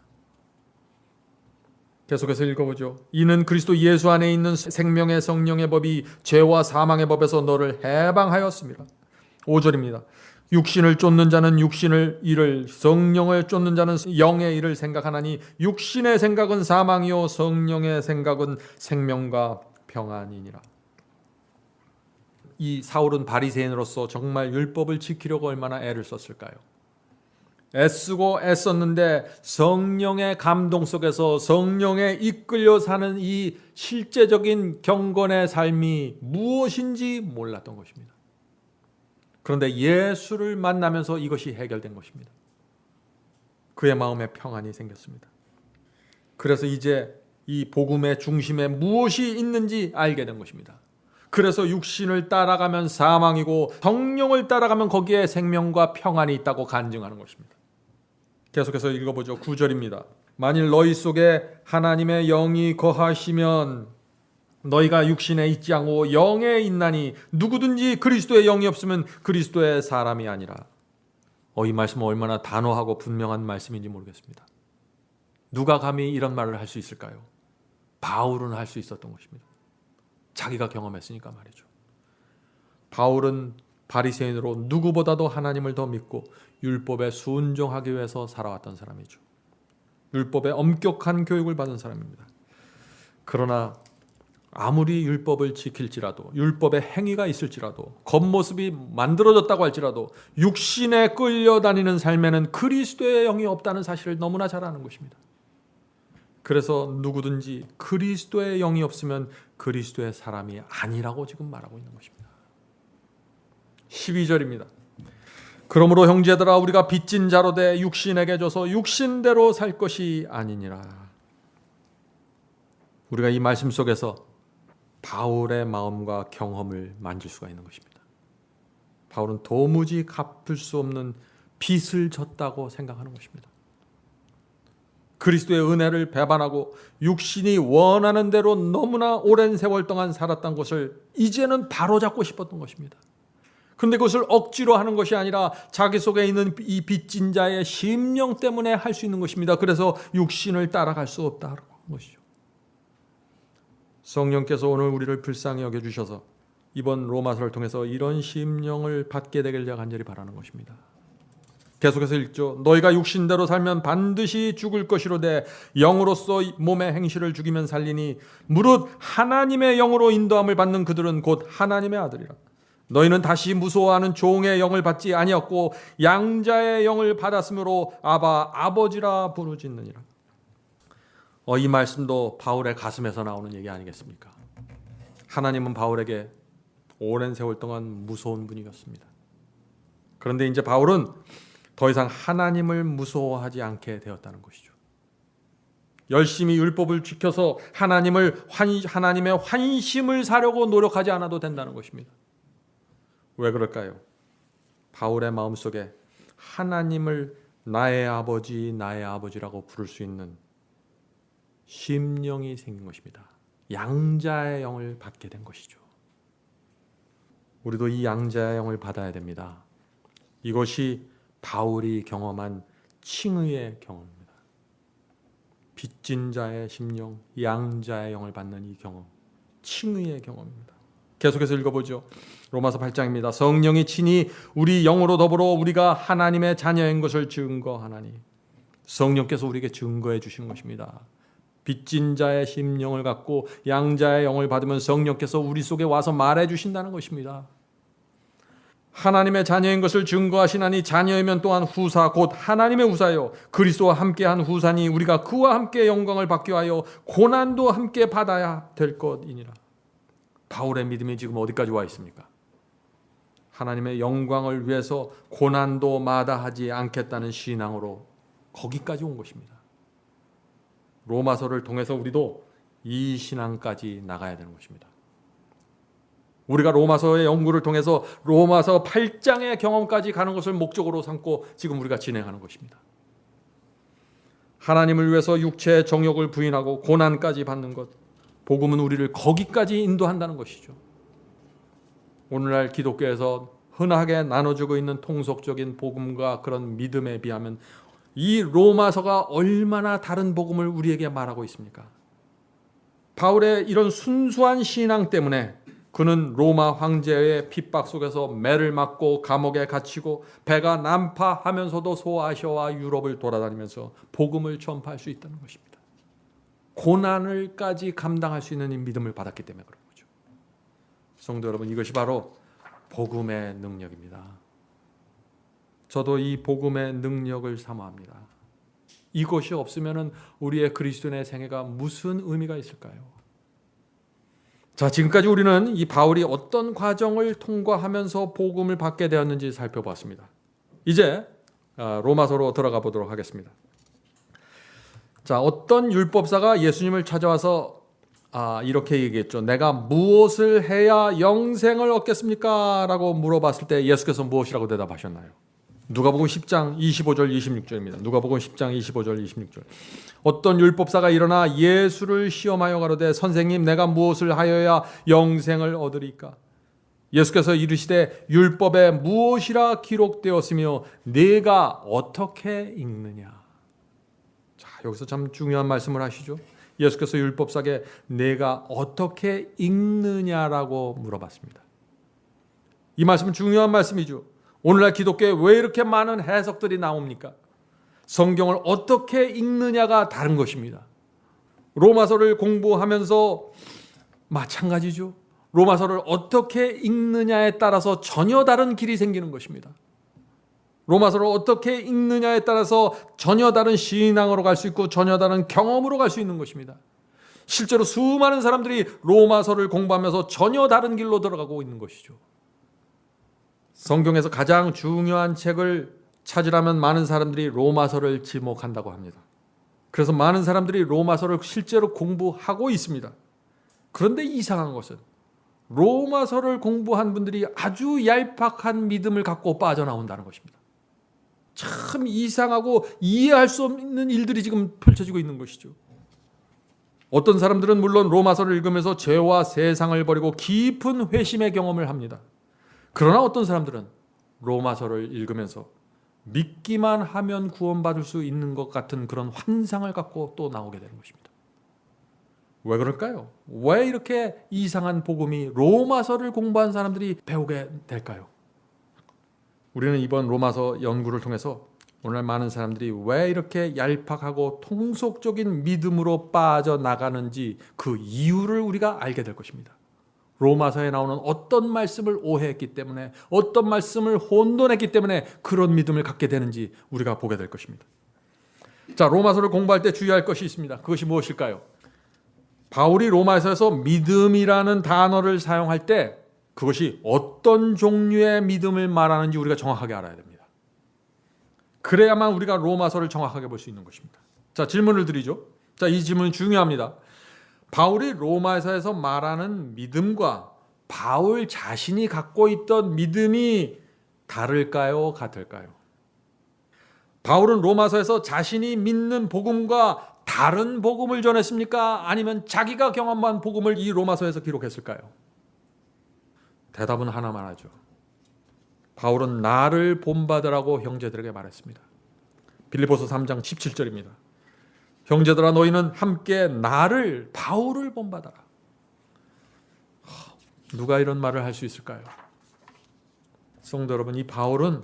계속해서 읽어보죠. 이는 그리스도 예수 안에 있는 생명의 성령의 법이 죄와 사망의 법에서 너를 해방하였습니다. 5절입니다. 육신을 쫓는 자는 육신의 일을, 성령을 쫓는 자는 영의 일을 생각하나니 육신의 생각은 사망이요 성령의 생각은 생명과 평안이니라. 이 사울은 바리새인으로서 정말 율법을 지키려고 얼마나 애를 썼을까요? 애쓰고 애썼는데 성령의 감동 속에서 성령에 이끌려 사는 이 실제적인 경건의 삶이 무엇인지 몰랐던 것입니다. 그런데 예수를 만나면서 이것이 해결된 것입니다. 그의 마음에 평안이 생겼습니다. 그래서 이제 이 복음의 중심에 무엇이 있는지 알게 된 것입니다. 그래서 육신을 따라가면 사망이고 성령을 따라가면 거기에 생명과 평안이 있다고 간증하는 것입니다. 계속해서 읽어보죠. 9절입니다. 만일 너희 속에 하나님의 영이 거하시면 너희가 육신에 있지 않고 영에 있나니 누구든지 그리스도의 영이 없으면 그리스도의 사람이 아니라. 이 말씀은 얼마나 단호하고 분명한 말씀인지 모르겠습니다. 누가 감히 이런 말을 할 수 있을까요? 바울은 할 수 있었던 것입니다. 자기가 경험했으니까 말이죠. 바울은 바리새인으로 누구보다도 하나님을 더 믿고 율법에 순종하기 위해서 살아왔던 사람이죠. 율법의 엄격한 교육을 받은 사람입니다. 그러나 아무리 율법을 지킬지라도, 율법의 행위가 있을지라도, 겉모습이 만들어졌다고 할지라도 육신에 끌려다니는 삶에는 그리스도의 영이 없다는 사실을 너무나 잘 아는 것입니다. 그래서 누구든지 그리스도의 영이 없으면 그리스도의 사람이 아니라고 지금 말하고 있는 것입니다. 12절입니다. 그러므로 형제들아 우리가 빚진 자로 돼 육신에게 줘서 육신대로 살 것이 아니니라. 우리가 이 말씀 속에서 바울의 마음과 경험을 만질 수가 있는 것입니다. 바울은 도무지 갚을 수 없는 빚을 졌다고 생각하는 것입니다. 그리스도의 은혜를 배반하고 육신이 원하는 대로 너무나 오랜 세월 동안 살았던 것을 이제는 바로잡고 싶었던 것입니다. 그런데 그것을 억지로 하는 것이 아니라 자기 속에 있는 이 빚진 자의 심령 때문에 할 수 있는 것입니다. 그래서 육신을 따라갈 수 없다는 것이죠. 성령께서 오늘 우리를 불쌍히 여겨주셔서 이번 로마서를 통해서 이런 심령을 받게 되길 제가 간절히 바라는 것입니다. 계속해서 읽죠. 너희가 육신대로 살면 반드시 죽을 것이로되 영으로서 몸의 행실을 죽이면 살리니 무릇 하나님의 영으로 인도함을 받는 그들은 곧 하나님의 아들이라. 너희는 다시 무서워하는 종의 영을 받지 아니었고 양자의 영을 받았으므로 아바 아버지라 부르짖느니라. 이 말씀도 바울의 가슴에서 나오는 얘기 아니겠습니까? 하나님은 바울에게 오랜 세월 동안 무서운 분이었습니다. 그런데 이제 바울은 더 이상 하나님을 무서워하지 않게 되었다는 것이죠. 열심히 율법을 지켜서 하나님의 환심을 사려고 노력하지 않아도 된다는 것입니다. 왜 그럴까요? 바울의 마음속에 하나님을 나의 아버지라고 부를 수 있는 심령이 생긴 것입니다. 양자의 영을 받게 된 것이죠. 우리도 이 양자의 영을 받아야 됩니다. 이것이 바울이 경험한 칭의의 경험입니다. 빚진 자의 심령, 양자의 영을 받는 이 경험, 칭의의 경험입니다. 계속해서 읽어보죠. 로마서 8장입니다. 성령이 친히 우리 영으로 더불어 우리가 하나님의 자녀인 것을 증거하나니. 성령께서 우리에게 증거해 주시는 것입니다. 빚진 자의 심령을 갖고 양자의 영을 받으면 성령께서 우리 속에 와서 말해 주신다는 것입니다. 하나님의 자녀인 것을 증거하시나니 자녀이면 또한 후사 곧 하나님의 후사요 그리스도와 함께한 후사니 우리가 그와 함께 영광을 받기 위하여 고난도 함께 받아야 될 것이니라. 바울의 믿음이 지금 어디까지 와 있습니까? 하나님의 영광을 위해서 고난도 마다하지 않겠다는 신앙으로 거기까지 온 것입니다. 로마서를 통해서 우리도 이 신앙까지 나가야 되는 것입니다. 우리가 로마서의 연구를 통해서 로마서 8장의 경험까지 가는 것을 목적으로 삼고 지금 우리가 진행하는 것입니다. 하나님을 위해서 육체의 정욕을 부인하고 고난까지 받는 것, 복음은 우리를 거기까지 인도한다는 것이죠. 오늘날 기독교에서 흔하게 나눠주고 있는 통속적인 복음과 그런 믿음에 비하면 이 로마서가 얼마나 다른 복음을 우리에게 말하고 있습니까? 바울의 이런 순수한 신앙 때문에 그는 로마 황제의 핍박 속에서 매를 맞고 감옥에 갇히고 배가 난파하면서도 소아시아와 유럽을 돌아다니면서 복음을 전파할 수 있다는 것입니다. 고난을까지 감당할 수 있는 이 믿음을 받았기 때문에 그런 거죠. 성도 여러분, 이것이 바로 복음의 능력입니다. 저도 이 복음의 능력을 사모합니다. 이것이 없으면 우리의 그리스도인의 생애가 무슨 의미가 있을까요? 자, 지금까지 우리는 이 바울이 어떤 과정을 통과하면서 복음을 받게 되었는지 살펴봤습니다. 이제 로마서로 들어가 보도록 하겠습니다. 자, 어떤 율법사가 예수님을 찾아와서 이렇게 얘기했죠. 내가 무엇을 해야 영생을 얻겠습니까? 라고 물어봤을 때 예수께서 무엇이라고 대답하셨나요? 누가복음 10장 25절 26절입니다. 누가복음 10장 25절 26절. 어떤 율법사가 일어나 예수를 시험하여 가로되 선생님 내가 무엇을 하여야 영생을 얻으리까? 예수께서 이르시되 율법에 무엇이라 기록되었으며 네가 어떻게 읽느냐? 자, 여기서 참 중요한 말씀을 하시죠. 예수께서 율법사에게 내가 어떻게 읽느냐라고 물어봤습니다. 이 말씀은 중요한 말씀이죠. 오늘날 기독교에 왜 이렇게 많은 해석들이 나옵니까? 성경을 어떻게 읽느냐가 다른 것입니다. 로마서를 공부하면서 마찬가지죠. 로마서를 어떻게 읽느냐에 따라서 전혀 다른 길이 생기는 것입니다. 로마서를 어떻게 읽느냐에 따라서 전혀 다른 신앙으로 갈 수 있고 전혀 다른 경험으로 갈 수 있는 것입니다. 실제로 수많은 사람들이 로마서를 공부하면서 전혀 다른 길로 들어가고 있는 것이죠. 성경에서 가장 중요한 책을 찾으라면 많은 사람들이 로마서를 지목한다고 합니다. 그래서 많은 사람들이 로마서를 실제로 공부하고 있습니다. 그런데 이상한 것은 로마서를 공부한 분들이 아주 얄팍한 믿음을 갖고 빠져나온다는 것입니다. 참 이상하고 이해할 수 없는 일들이 지금 펼쳐지고 있는 것이죠. 어떤 사람들은 물론 로마서를 읽으면서 죄와 세상을 버리고 깊은 회심의 경험을 합니다. 그러나 어떤 사람들은 로마서를 읽으면서 믿기만 하면 구원받을 수 있는 것 같은 그런 환상을 갖고 또 나오게 되는 것입니다. 왜 그럴까요? 왜 이렇게 이상한 복음이 로마서를 공부한 사람들이 배우게 될까요? 우리는 이번 로마서 연구를 통해서 오늘 많은 사람들이 왜 이렇게 얄팍하고 통속적인 믿음으로 빠져나가는지 그 이유를 우리가 알게 될 것입니다. 로마서에 나오는 어떤 말씀을 오해했기 때문에 어떤 말씀을 혼돈했기 때문에 그런 믿음을 갖게 되는지 우리가 보게 될 것입니다. 자, 로마서를 공부할 때 주의할 것이 있습니다. 그것이 무엇일까요? 바울이 로마서에서 믿음이라는 단어를 사용할 때 그것이 어떤 종류의 믿음을 말하는지 우리가 정확하게 알아야 됩니다. 그래야만 우리가 로마서를 정확하게 볼 수 있는 것입니다. 자, 질문을 드리죠. 자, 이 질문은 중요합니다. 바울이 로마서에서 말하는 믿음과 바울 자신이 갖고 있던 믿음이 다를까요? 같을까요? 바울은 로마서에서 자신이 믿는 복음과 다른 복음을 전했습니까? 아니면 자기가 경험한 복음을 이 로마서에서 기록했을까요? 대답은 하나만 하죠. 바울은 나를 본받으라고 형제들에게 말했습니다. 빌립보서 3장 17절입니다. 형제들아 너희는 함께 나를 바울을 본받아라. 누가 이런 말을 할 수 있을까요? 성도 여러분, 이 바울은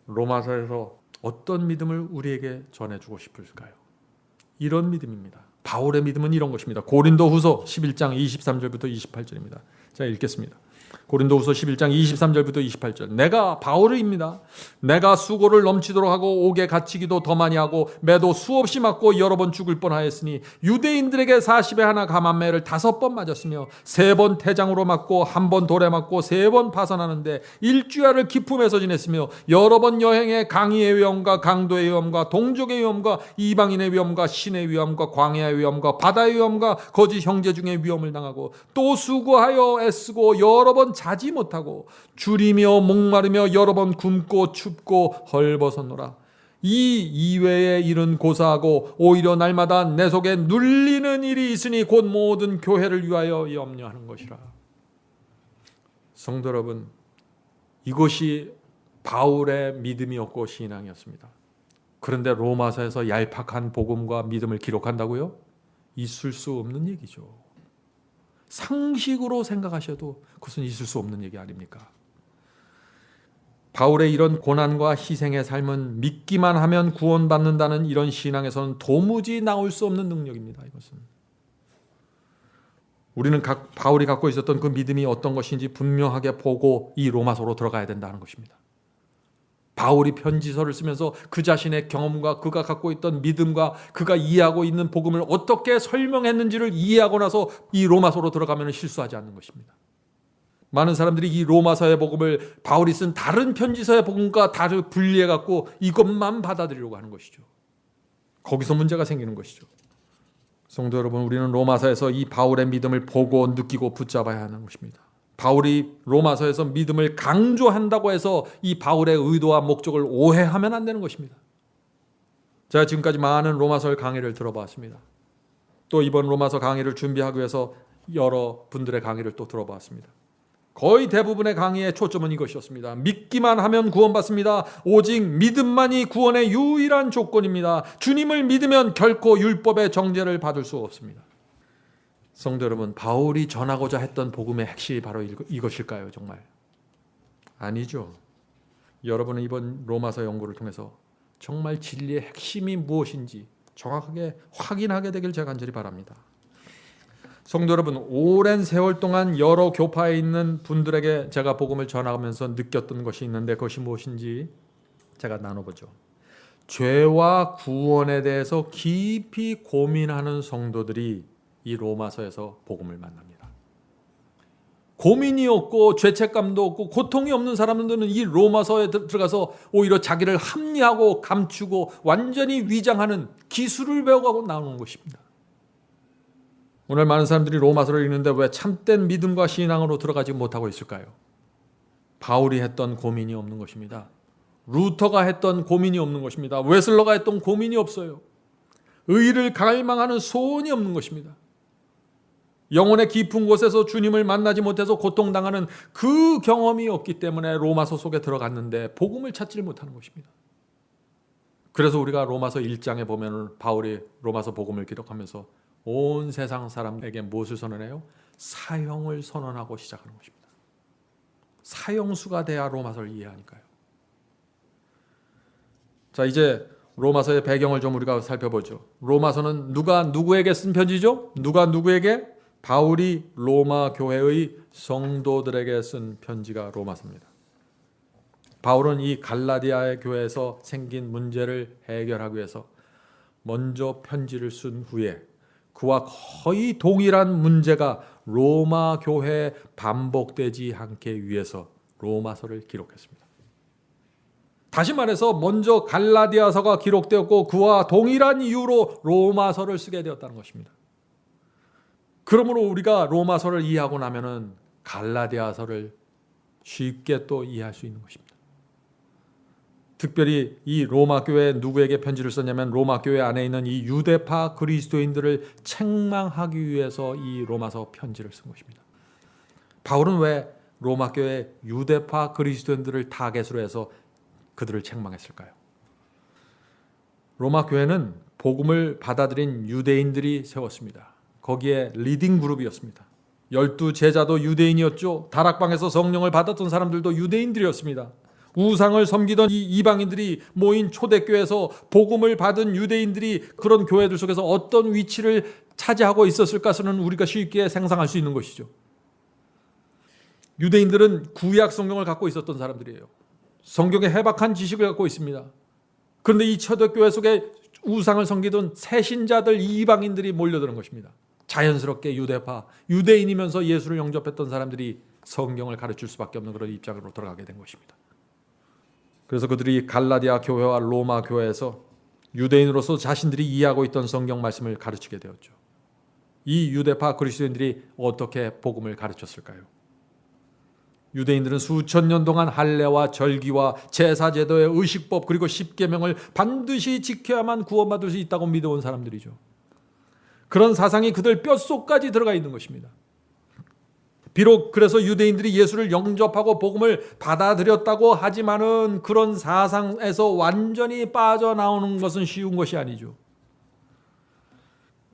로마서에서 어떤 믿음을 우리에게 전해주고 싶을까요? 이런 믿음입니다. 바울의 믿음은 이런 것입니다. 고린도후서 11장 23절부터 28절입니다. 자, 읽겠습니다. 고린도후서 11장 23절부터 28절. 내가 바울입니다. 내가 수고를 넘치도록 하고 옥에 갇히기도 더 많이 하고 매도 수없이 맞고 여러 번 죽을 뻔하였으니 유대인들에게 40에 하나 감한매를 5번 맞았으며 3번 태장으로 맞고 1번 돌에 맞고 3번 파선하는데 일주야를 기품에서 지냈으며 여러 번 여행에 강의의 위험과 강도의 위험과 동족의 위험과 이방인의 위험과 신의 위험과 광야의 위험과 바다의 위험과 거짓 형제 중에 위험을 당하고 또 수고하여 애쓰고 여러 번 자지 못하고 줄이며 목마르며 여러 번 굶고 춥고 헐벗었노라. 이 이외의 일은 고사하고 오히려 날마다 내 속에 눌리는 일이 있으니 곧 모든 교회를 위하여 염려하는 것이라. 성도 여러분, 이것이 바울의 믿음이었고 신앙이었습니다. 그런데 로마서에서 얄팍한 복음과 믿음을 기록한다고요? 있을 수 없는 얘기죠. 상식으로 생각하셔도 그것은 있을 수 없는 얘기 아닙니까? 바울의 이런 고난과 희생의 삶은 믿기만 하면 구원받는다는 이런 신앙에서는 도무지 나올 수 없는 능력입니다. 이것은 우리는 바울이 갖고 있었던 그 믿음이 어떤 것인지 분명하게 보고 이 로마서로 들어가야 된다는 것입니다. 바울이 편지서를 쓰면서 그 자신의 경험과 그가 갖고 있던 믿음과 그가 이해하고 있는 복음을 어떻게 설명했는지를 이해하고 나서 이 로마서로 들어가면 실수하지 않는 것입니다. 많은 사람들이 이 로마서의 복음을 바울이 쓴 다른 편지서의 복음과 다르게 분리해갖고 이것만 받아들이려고 하는 것이죠. 거기서 문제가 생기는 것이죠. 성도 여러분, 우리는 로마서에서 이 바울의 믿음을 보고 느끼고 붙잡아야 하는 것입니다. 바울이 로마서에서 믿음을 강조한다고 해서 이 바울의 의도와 목적을 오해하면 안 되는 것입니다. 제가 지금까지 많은 로마서 강의를 들어봤습니다. 또 이번 로마서 강의를 준비하기 위해서 여러 분들의 강의를 또 들어봤습니다. 거의 대부분의 강의의 초점은 이것이었습니다. 믿기만 하면 구원받습니다. 오직 믿음만이 구원의 유일한 조건입니다. 주님을 믿으면 결코 율법의 정죄를 받을 수 없습니다. 성도 여러분, 바울이 전하고자 했던 복음의 핵심이 바로 이것일까요? 정말 아니죠. 여러분은 이번 로마서 연구를 통해서 정말 진리의 핵심이 무엇인지 정확하게 확인하게 되길 제가 간절히 바랍니다. 성도 여러분, 오랜 세월 동안 여러 교파에 있는 분들에게 제가 복음을 전하면서 느꼈던 것이 있는데 그것이 무엇인지 제가 나눠보죠. 죄와 구원에 대해서 깊이 고민하는 성도들이 이 로마서에서 복음을 만납니다. 고민이 없고 죄책감도 없고 고통이 없는 사람들은 이 로마서에 들어가서 오히려 자기를 합리하고 감추고 완전히 위장하는 기술을 배워가고 나오는 것입니다. 오늘 많은 사람들이 로마서를 읽는데 왜 참된 믿음과 신앙으로 들어가지 못하고 있을까요? 바울이 했던 고민이 없는 것입니다. 루터가 했던 고민이 없는 것입니다. 웨슬러가 했던 고민이 없어요. 의를 갈망하는 소원이 없는 것입니다. 영혼의 깊은 곳에서 주님을 만나지 못해서 고통당하는 그 경험이 없기 때문에 로마서 속에 들어갔는데 복음을 찾지 못하는 것입니다. 그래서 우리가 로마서 1장에 보면 바울이 로마서 복음을 기록하면서 온 세상 사람에게 무엇을 선언해요? 사형을 선언하고 시작하는 것입니다. 사형수가 돼야 로마서를 이해하니까요. 자, 이제 로마서의 배경을 좀 우리가 살펴보죠. 로마서는 누가 누구에게 쓴 편지죠? 누가 누구에게? 바울이 로마 교회의 성도들에게 쓴 편지가 로마서입니다. 바울은 이 갈라디아의 교회에서 생긴 문제를 해결하기 위해서 먼저 편지를 쓴 후에 그와 거의 동일한 문제가 로마 교회에 반복되지 않게 위해서 로마서를 기록했습니다. 다시 말해서 먼저 갈라디아서가 기록되었고 그와 동일한 이유로 로마서를 쓰게 되었다는 것입니다. 그러므로 우리가 로마서를 이해하고 나면은 갈라디아서를 쉽게 또 이해할 수 있는 것입니다. 특별히 이 로마 교회 누구에게 편지를 썼냐면 로마 교회 안에 있는 이 유대파 그리스도인들을 책망하기 위해서 이 로마서 편지를 쓴 것입니다. 바울은 왜 로마 교회 유대파 그리스도인들을 타겟으로 해서 그들을 책망했을까요? 로마 교회는 복음을 받아들인 유대인들이 세웠습니다. 거기에 리딩 그룹이었습니다. 12 제자도 유대인이었죠. 다락방에서 성령을 받았던 사람들도 유대인들이었습니다. 우상을 섬기던 이 이방인들이 모인 초대교회에서 복음을 받은 유대인들이 그런 교회들 속에서 어떤 위치를 차지하고 있었을까서는 우리가 쉽게 상상할 수 있는 것이죠. 유대인들은 구약 성경을 갖고 있었던 사람들이에요. 성경에 해박한 지식을 갖고 있습니다. 그런데 이 초대교회 속에 우상을 섬기던 새신자들 이방인들이 몰려드는 것입니다. 자연스럽게 유대파, 유대인이면서 예수를 영접했던 사람들이 성경을 가르칠 수밖에 없는 그런 입장으로 들어가게 된 것입니다. 그래서 그들이 갈라디아 교회와 로마 교회에서 유대인으로서 자신들이 이해하고 있던 성경 말씀을 가르치게 되었죠. 이 유대파 그리스도인들이 어떻게 복음을 가르쳤을까요? 유대인들은 수천 년 동안 할례와 절기와 제사제도의 의식법 그리고 십계명을 반드시 지켜야만 구원받을 수 있다고 믿어온 사람들이죠. 그런 사상이 그들 뼛속까지 들어가 있는 것입니다. 비록 그래서 유대인들이 예수를 영접하고 복음을 받아들였다고 하지만은 그런 사상에서 완전히 빠져나오는 것은 쉬운 것이 아니죠.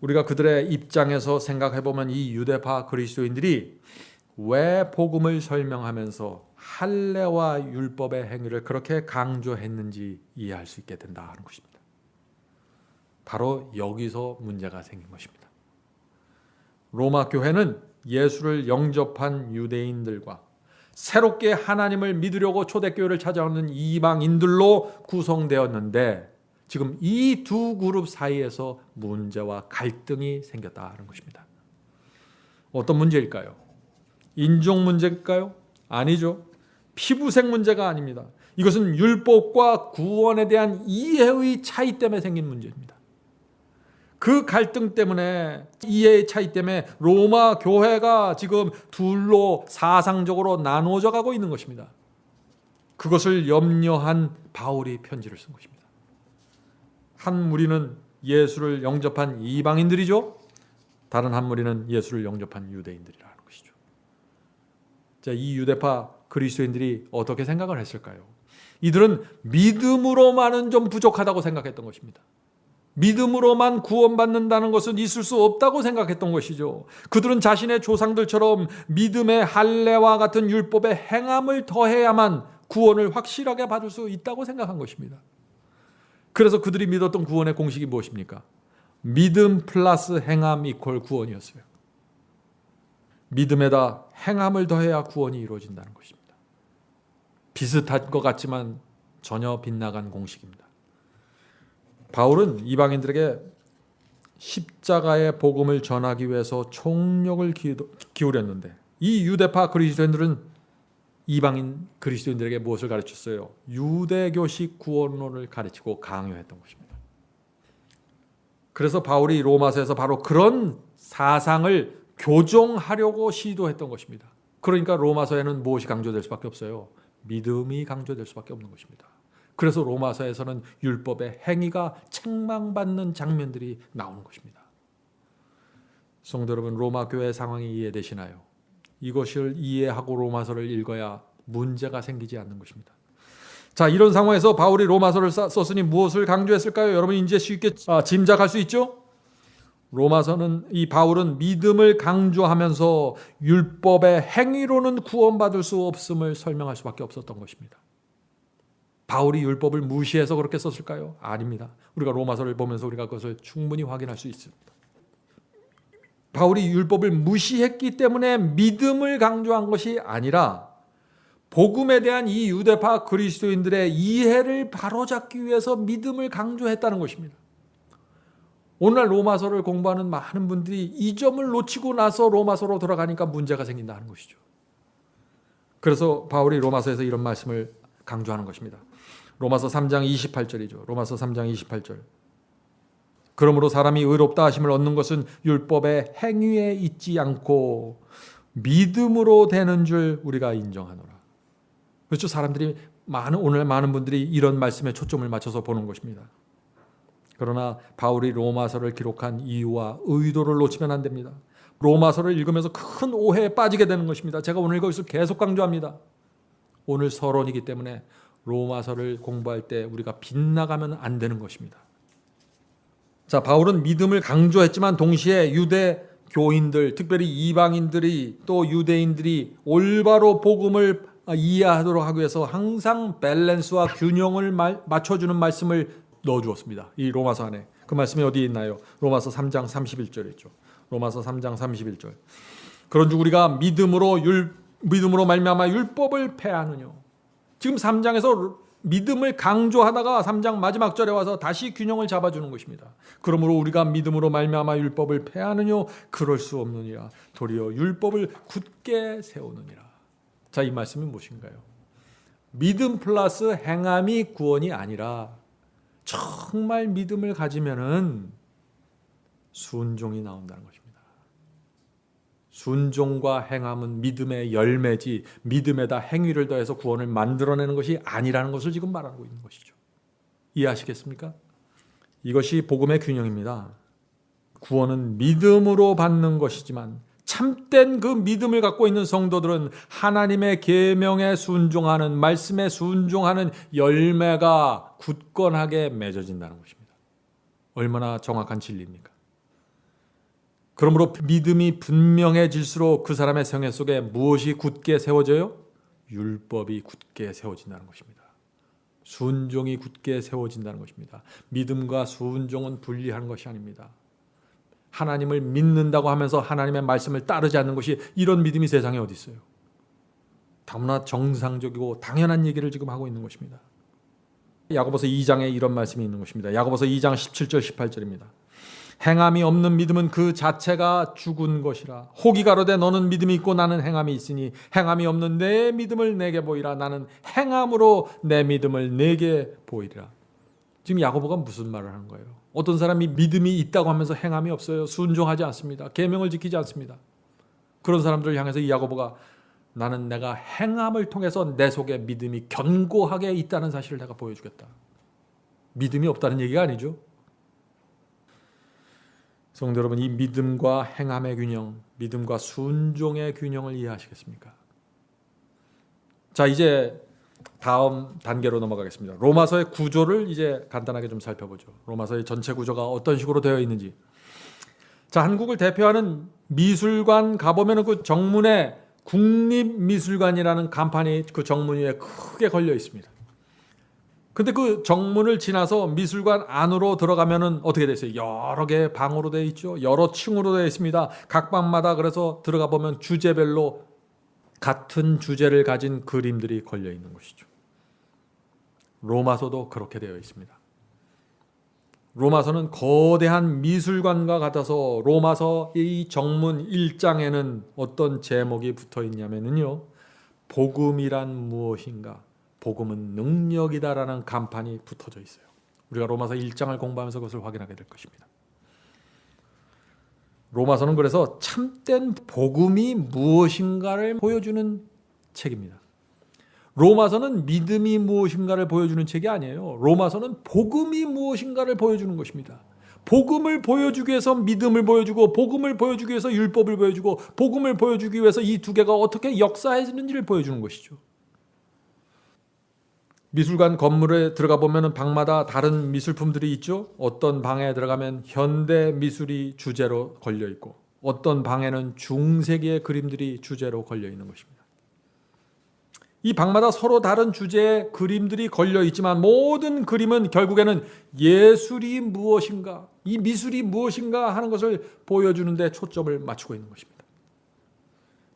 우리가 그들의 입장에서 생각해보면 이 유대파 그리스도인들이 왜 복음을 설명하면서 할례와 율법의 행위를 그렇게 강조했는지 이해할 수 있게 된다는 것입니다. 바로 여기서 문제가 생긴 것입니다. 로마 교회는 예수를 영접한 유대인들과 새롭게 하나님을 믿으려고 초대교회를 찾아오는 이방인들로 구성되었는데 지금 이 두 그룹 사이에서 문제와 갈등이 생겼다는 것입니다. 어떤 문제일까요? 인종 문제일까요? 아니죠. 피부색 문제가 아닙니다. 이것은 율법과 구원에 대한 이해의 차이 때문에 생긴 문제입니다. 그 갈등 때문에, 이해의 차이 때문에 로마 교회가 지금 둘로 사상적으로 나누어져 가고 있는 것입니다. 그것을 염려한 바울이 편지를 쓴 것입니다. 한 무리는 예수를 영접한 이방인들이죠. 다른 한 무리는 예수를 영접한 유대인들이라는 것이죠. 자, 이 유대파 그리스도인들이 어떻게 생각을 했을까요? 이들은 믿음으로만은 좀 부족하다고 생각했던 것입니다. 믿음으로만 구원받는다는 것은 있을 수 없다고 생각했던 것이죠. 그들은 자신의 조상들처럼 믿음의 할례와 같은 율법의 행함을 더해야만 구원을 확실하게 받을 수 있다고 생각한 것입니다. 그래서 그들이 믿었던 구원의 공식이 무엇입니까? 믿음 플러스 행함 이퀄 구원이었어요. 믿음에다 행함을 더해야 구원이 이루어진다는 것입니다. 비슷할 것 같지만 전혀 빗나간 공식입니다. 바울은 이방인들에게 십자가의 복음을 전하기 위해서 총력을 기울였는데, 이 유대파 그리스도인들은 이방인 그리스도인들에게 무엇을 가르쳤어요? 유대교식 구원론을 가르치고 강요했던 것입니다. 그래서 바울이 로마서에서 바로 그런 사상을 교정하려고 시도했던 것입니다. 그러니까 로마서에는 무엇이 강조될 수밖에 없어요? 믿음이 강조될 수밖에 없는 것입니다. 그래서 로마서에서는 율법의 행위가 책망받는 장면들이 나오는 것입니다. 성도 여러분, 로마 교회 상황이 이해되시나요? 이것을 이해하고 로마서를 읽어야 문제가 생기지 않는 것입니다. 자, 이런 상황에서 바울이 로마서를 썼으니 무엇을 강조했을까요? 여러분 이제 쉽게 짐작할 수 있죠? 로마서는, 이 바울은 믿음을 강조하면서 율법의 행위로는 구원받을 수 없음을 설명할 수밖에 없었던 것입니다. 바울이 율법을 무시해서 그렇게 썼을까요? 아닙니다. 우리가 로마서를 보면서 우리가 그것을 충분히 확인할 수 있습니다. 바울이 율법을 무시했기 때문에 믿음을 강조한 것이 아니라 복음에 대한 이 유대파 그리스도인들의 이해를 바로잡기 위해서 믿음을 강조했다는 것입니다. 오늘날 로마서를 공부하는 많은 분들이 이 점을 놓치고 나서 로마서로 돌아가니까 문제가 생긴다는 것이죠. 그래서 바울이 로마서에서 이런 말씀을 강조하는 것입니다. 로마서 3장 28절이죠. 로마서 3장 28절. 그러므로 사람이 의롭다 하심을 얻는 것은 율법의 행위에 있지 않고 믿음으로 되는 줄 우리가 인정하노라. 그렇죠. 사람들이 오늘 많은 분들이 이런 말씀에 초점을 맞춰서 보는 것입니다. 그러나 바울이 로마서를 기록한 이유와 의도를 놓치면 안 됩니다. 로마서를 읽으면서 큰 오해에 빠지게 되는 것입니다. 제가 오늘 이것을 계속 강조합니다. 오늘 서론이기 때문에 로마서를 공부할 때 우리가 빗나가면 안 되는 것입니다. 자, 바울은 믿음을 강조했지만 동시에 유대 교인들, 특별히 이방인들이 또 유대인들이 올바로 복음을 이해하도록 하기 위해서 항상 밸런스와 균형을 맞춰주는 말씀을 넣어주었습니다. 이 로마서 안에. 그 말씀이 어디에 있나요? 로마서 3장 31절에 있죠. 로마서 3장 31절. 그런즉 우리가 믿음으로 말미암아 율법을 폐하느뇨. 지금 3장에서 믿음을 강조하다가 3장 마지막 절에 와서 다시 균형을 잡아주는 것입니다. 그러므로 우리가 믿음으로 말미암아 율법을 폐하느뇨? 그럴 수 없느니라. 도리어 율법을 굳게 세우느니라. 자, 이 말씀은 무엇인가요? 믿음 플러스 행함이 구원이 아니라 정말 믿음을 가지면은 순종이 나온다는 것입니다. 순종과 행함은 믿음의 열매지 믿음에다 행위를 더해서 구원을 만들어내는 것이 아니라는 것을 지금 말하고 있는 것이죠. 이해하시겠습니까? 이것이 복음의 균형입니다. 구원은 믿음으로 받는 것이지만 참된 그 믿음을 갖고 있는 성도들은 하나님의 계명에 순종하는, 말씀에 순종하는 열매가 굳건하게 맺어진다는 것입니다. 얼마나 정확한 진리입니까? 그러므로 믿음이 분명해질수록 그 사람의 생애 속에 무엇이 굳게 세워져요? 율법이 굳게 세워진다는 것입니다. 순종이 굳게 세워진다는 것입니다. 믿음과 순종은 분리하는 것이 아닙니다. 하나님을 믿는다고 하면서 하나님의 말씀을 따르지 않는 것이, 이런 믿음이 세상에 어디 있어요? 너무나 정상적이고 당연한 얘기를 지금 하고 있는 것입니다. 야고보서 2장에 이런 말씀이 있는 것입니다. 야고보서 2장 17절 18절입니다. 행함이 없는 믿음은 그 자체가 죽은 것이라. 혹이 가로되 너는 믿음이 있고 나는 행함이 있으니 행함이 없는 내 믿음을 내게 보이라. 나는 행함으로 내 믿음을 내게 보이리라. 지금 야고보가 무슨 말을 하는 거예요? 어떤 사람이 믿음이 있다고 하면서 행함이 없어요. 순종하지 않습니다. 계명을 지키지 않습니다. 그런 사람들을 향해서 이 야고보가 나는 내가 행함을 통해서 내 속에 믿음이 견고하게 있다는 사실을 내가 보여주겠다. 믿음이 없다는 얘기가 아니죠. 성도 여러분, 이 믿음과 행함의 균형, 믿음과 순종의 균형을 이해하시겠습니까? 자, 이제 다음 단계로 넘어가겠습니다. 로마서의 구조를 이제 간단하게 좀 살펴보죠. 로마서의 전체 구조가 어떤 식으로 되어 있는지. 자, 한국을 대표하는 미술관 가보면 그 정문에 국립미술관이라는 간판이 그 정문 위에 크게 걸려 있습니다. 근데 그 정문을 지나서 미술관 안으로 들어가면은 어떻게 되어있어요? 여러 개의 방으로 되어 있죠. 여러 층으로 되어 있습니다. 각 방마다 그래서 들어가 보면 주제별로 같은 주제를 가진 그림들이 걸려 있는 것이죠. 로마서도 그렇게 되어 있습니다. 로마서는 거대한 미술관과 같아서 로마서 이 정문 1장에는 어떤 제목이 붙어 있냐면요. 복음이란 무엇인가? 복음은 능력이다라는 간판이 붙어져 있어요. 우리가 로마서 1장을 공부하면서 그것을 확인하게 될 것입니다. 로마서는 그래서 참된 복음이 무엇인가를 보여주는 책입니다. 로마서는 믿음이 무엇인가를 보여주는 책이 아니에요. 로마서는 복음이 무엇인가를 보여주는 것입니다. 복음을 보여주기 위해서 믿음을 보여주고, 복음을 보여주기 위해서 율법을 보여주고, 복음을 보여주기 위해서 이 두 개가 어떻게 역사해지는지를 보여주는 것이죠. 미술관 건물에 들어가 보면 방마다 다른 미술품들이 있죠. 어떤 방에 들어가면 현대 미술이 주제로 걸려 있고, 어떤 방에는 중세기의 그림들이 주제로 걸려 있는 것입니다. 이 방마다 서로 다른 주제의 그림들이 걸려 있지만 모든 그림은 결국에는 예술이 무엇인가, 이 미술이 무엇인가 하는 것을 보여주는 데 초점을 맞추고 있는 것입니다.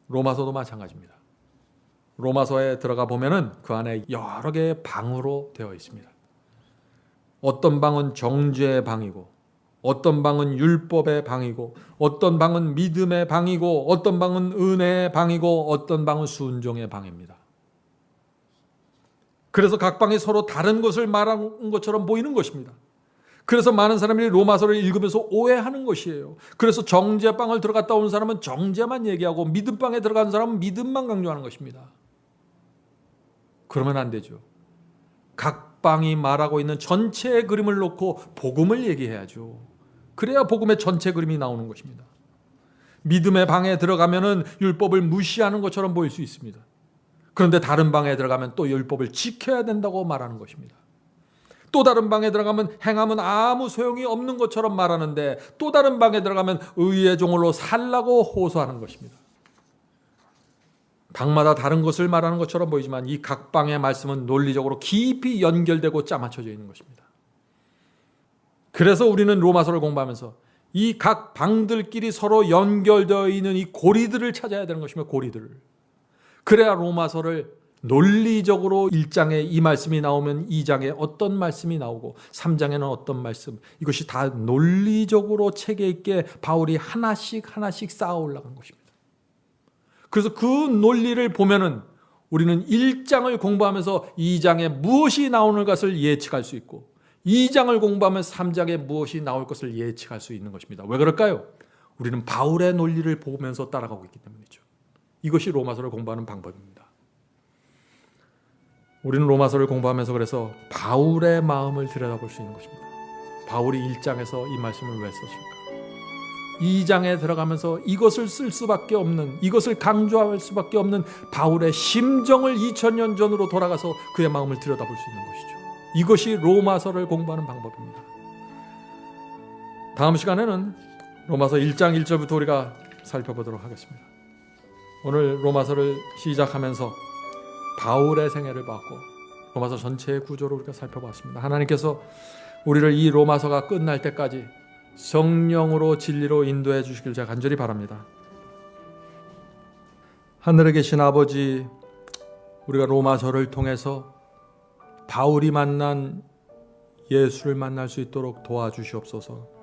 로마서도 마찬가지입니다. 로마서에 들어가 보면은 그 안에 여러 개의 방으로 되어 있습니다. 어떤 방은 정죄의 방이고, 어떤 방은 율법의 방이고, 어떤 방은 믿음의 방이고, 어떤 방은 은혜의 방이고, 어떤 방은 순종의 방입니다. 그래서 각 방이 서로 다른 것을 말하는 것처럼 보이는 것입니다. 그래서 많은 사람들이 로마서를 읽으면서 오해하는 것이에요. 그래서 정죄방을 들어갔다 온 사람은 정죄만 얘기하고, 믿음방에 들어간 사람은 믿음만 강조하는 것입니다. 그러면 안 되죠. 각 방이 말하고 있는 전체의 그림을 놓고 복음을 얘기해야죠. 그래야 복음의 전체 그림이 나오는 것입니다. 믿음의 방에 들어가면은 율법을 무시하는 것처럼 보일 수 있습니다. 그런데 다른 방에 들어가면 또 율법을 지켜야 된다고 말하는 것입니다. 또 다른 방에 들어가면 행함은 아무 소용이 없는 것처럼 말하는데, 또 다른 방에 들어가면 의의 종으로 살라고 호소하는 것입니다. 방마다 다른 것을 말하는 것처럼 보이지만 이 각 방의 말씀은 논리적으로 깊이 연결되고 짜맞춰져 있는 것입니다. 그래서 우리는 로마서를 공부하면서 이 각 방들끼리 서로 연결되어 있는 이 고리들을 찾아야 되는 것입니다. 고리들을. 그래야 로마서를 논리적으로 1장에 이 말씀이 나오면 2장에 어떤 말씀이 나오고 3장에는 어떤 말씀, 이것이 다 논리적으로 체계 있게 바울이 하나씩 쌓아 올라간 것입니다. 그래서 그 논리를 보면은 우리는 1장을 공부하면서 2장에 무엇이 나오는 것을 예측할 수 있고, 2장을 공부하면 3장에 무엇이 나올 것을 예측할 수 있는 것입니다. 왜 그럴까요? 우리는 바울의 논리를 보면서 따라가고 있기 때문이죠. 이것이 로마서를 공부하는 방법입니다. 우리는 로마서를 공부하면서 그래서 바울의 마음을 들여다볼 수 있는 것입니다. 바울이 1장에서 이 말씀을 왜 썼을까? 2장에 들어가면서 이것을 쓸 수밖에 없는, 이것을 강조할 수밖에 없는 바울의 심정을 2000년 전으로 돌아가서 그의 마음을 들여다볼 수 있는 것이죠. 이것이 로마서를 공부하는 방법입니다. 다음 시간에는 로마서 1장 1절부터 우리가 살펴보도록 하겠습니다. 오늘 로마서를 시작하면서 바울의 생애를 봤고 로마서 전체의 구조를 우리가 살펴봤습니다. 하나님께서 우리를 이 로마서가 끝날 때까지 성령으로 진리로 인도해 주시길 제가 간절히 바랍니다. 하늘에 계신 아버지, 우리가 로마서를 통해서 바울이 만난 예수를 만날 수 있도록 도와주시옵소서.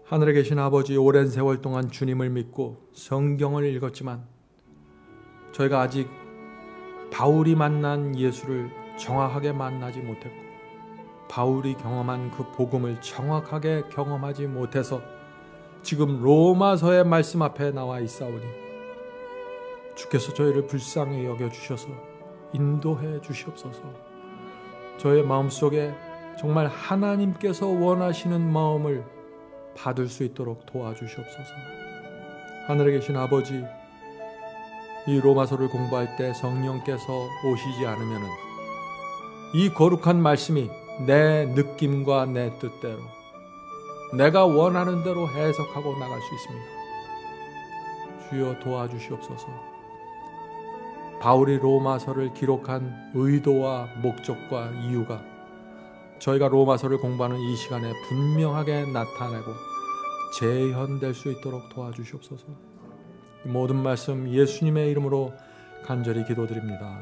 하늘에 계신 아버지, 오랜 세월 동안 주님을 믿고 성경을 읽었지만 저희가 아직 바울이 만난 예수를 정확하게 만나지 못했고 바울이 경험한 그 복음을 정확하게 경험하지 못해서 지금 로마서의 말씀 앞에 나와 있사오니 주께서 저희를 불쌍히 여겨주셔서 인도해 주시옵소서. 저의 마음속에 정말 하나님께서 원하시는 마음을 받을 수 있도록 도와주시옵소서. 하늘에 계신 아버지, 이 로마서를 공부할 때 성령께서 오시지 않으면 이 거룩한 말씀이 내 느낌과 내 뜻대로 내가 원하는 대로 해석하고 나갈 수 있습니다. 주여 도와주시옵소서. 바울이 로마서를 기록한 의도와 목적과 이유가 저희가 로마서를 공부하는 이 시간에 분명하게 나타나고 재현될 수 있도록 도와주시옵소서. 이 모든 말씀 예수님의 이름으로 간절히 기도드립니다.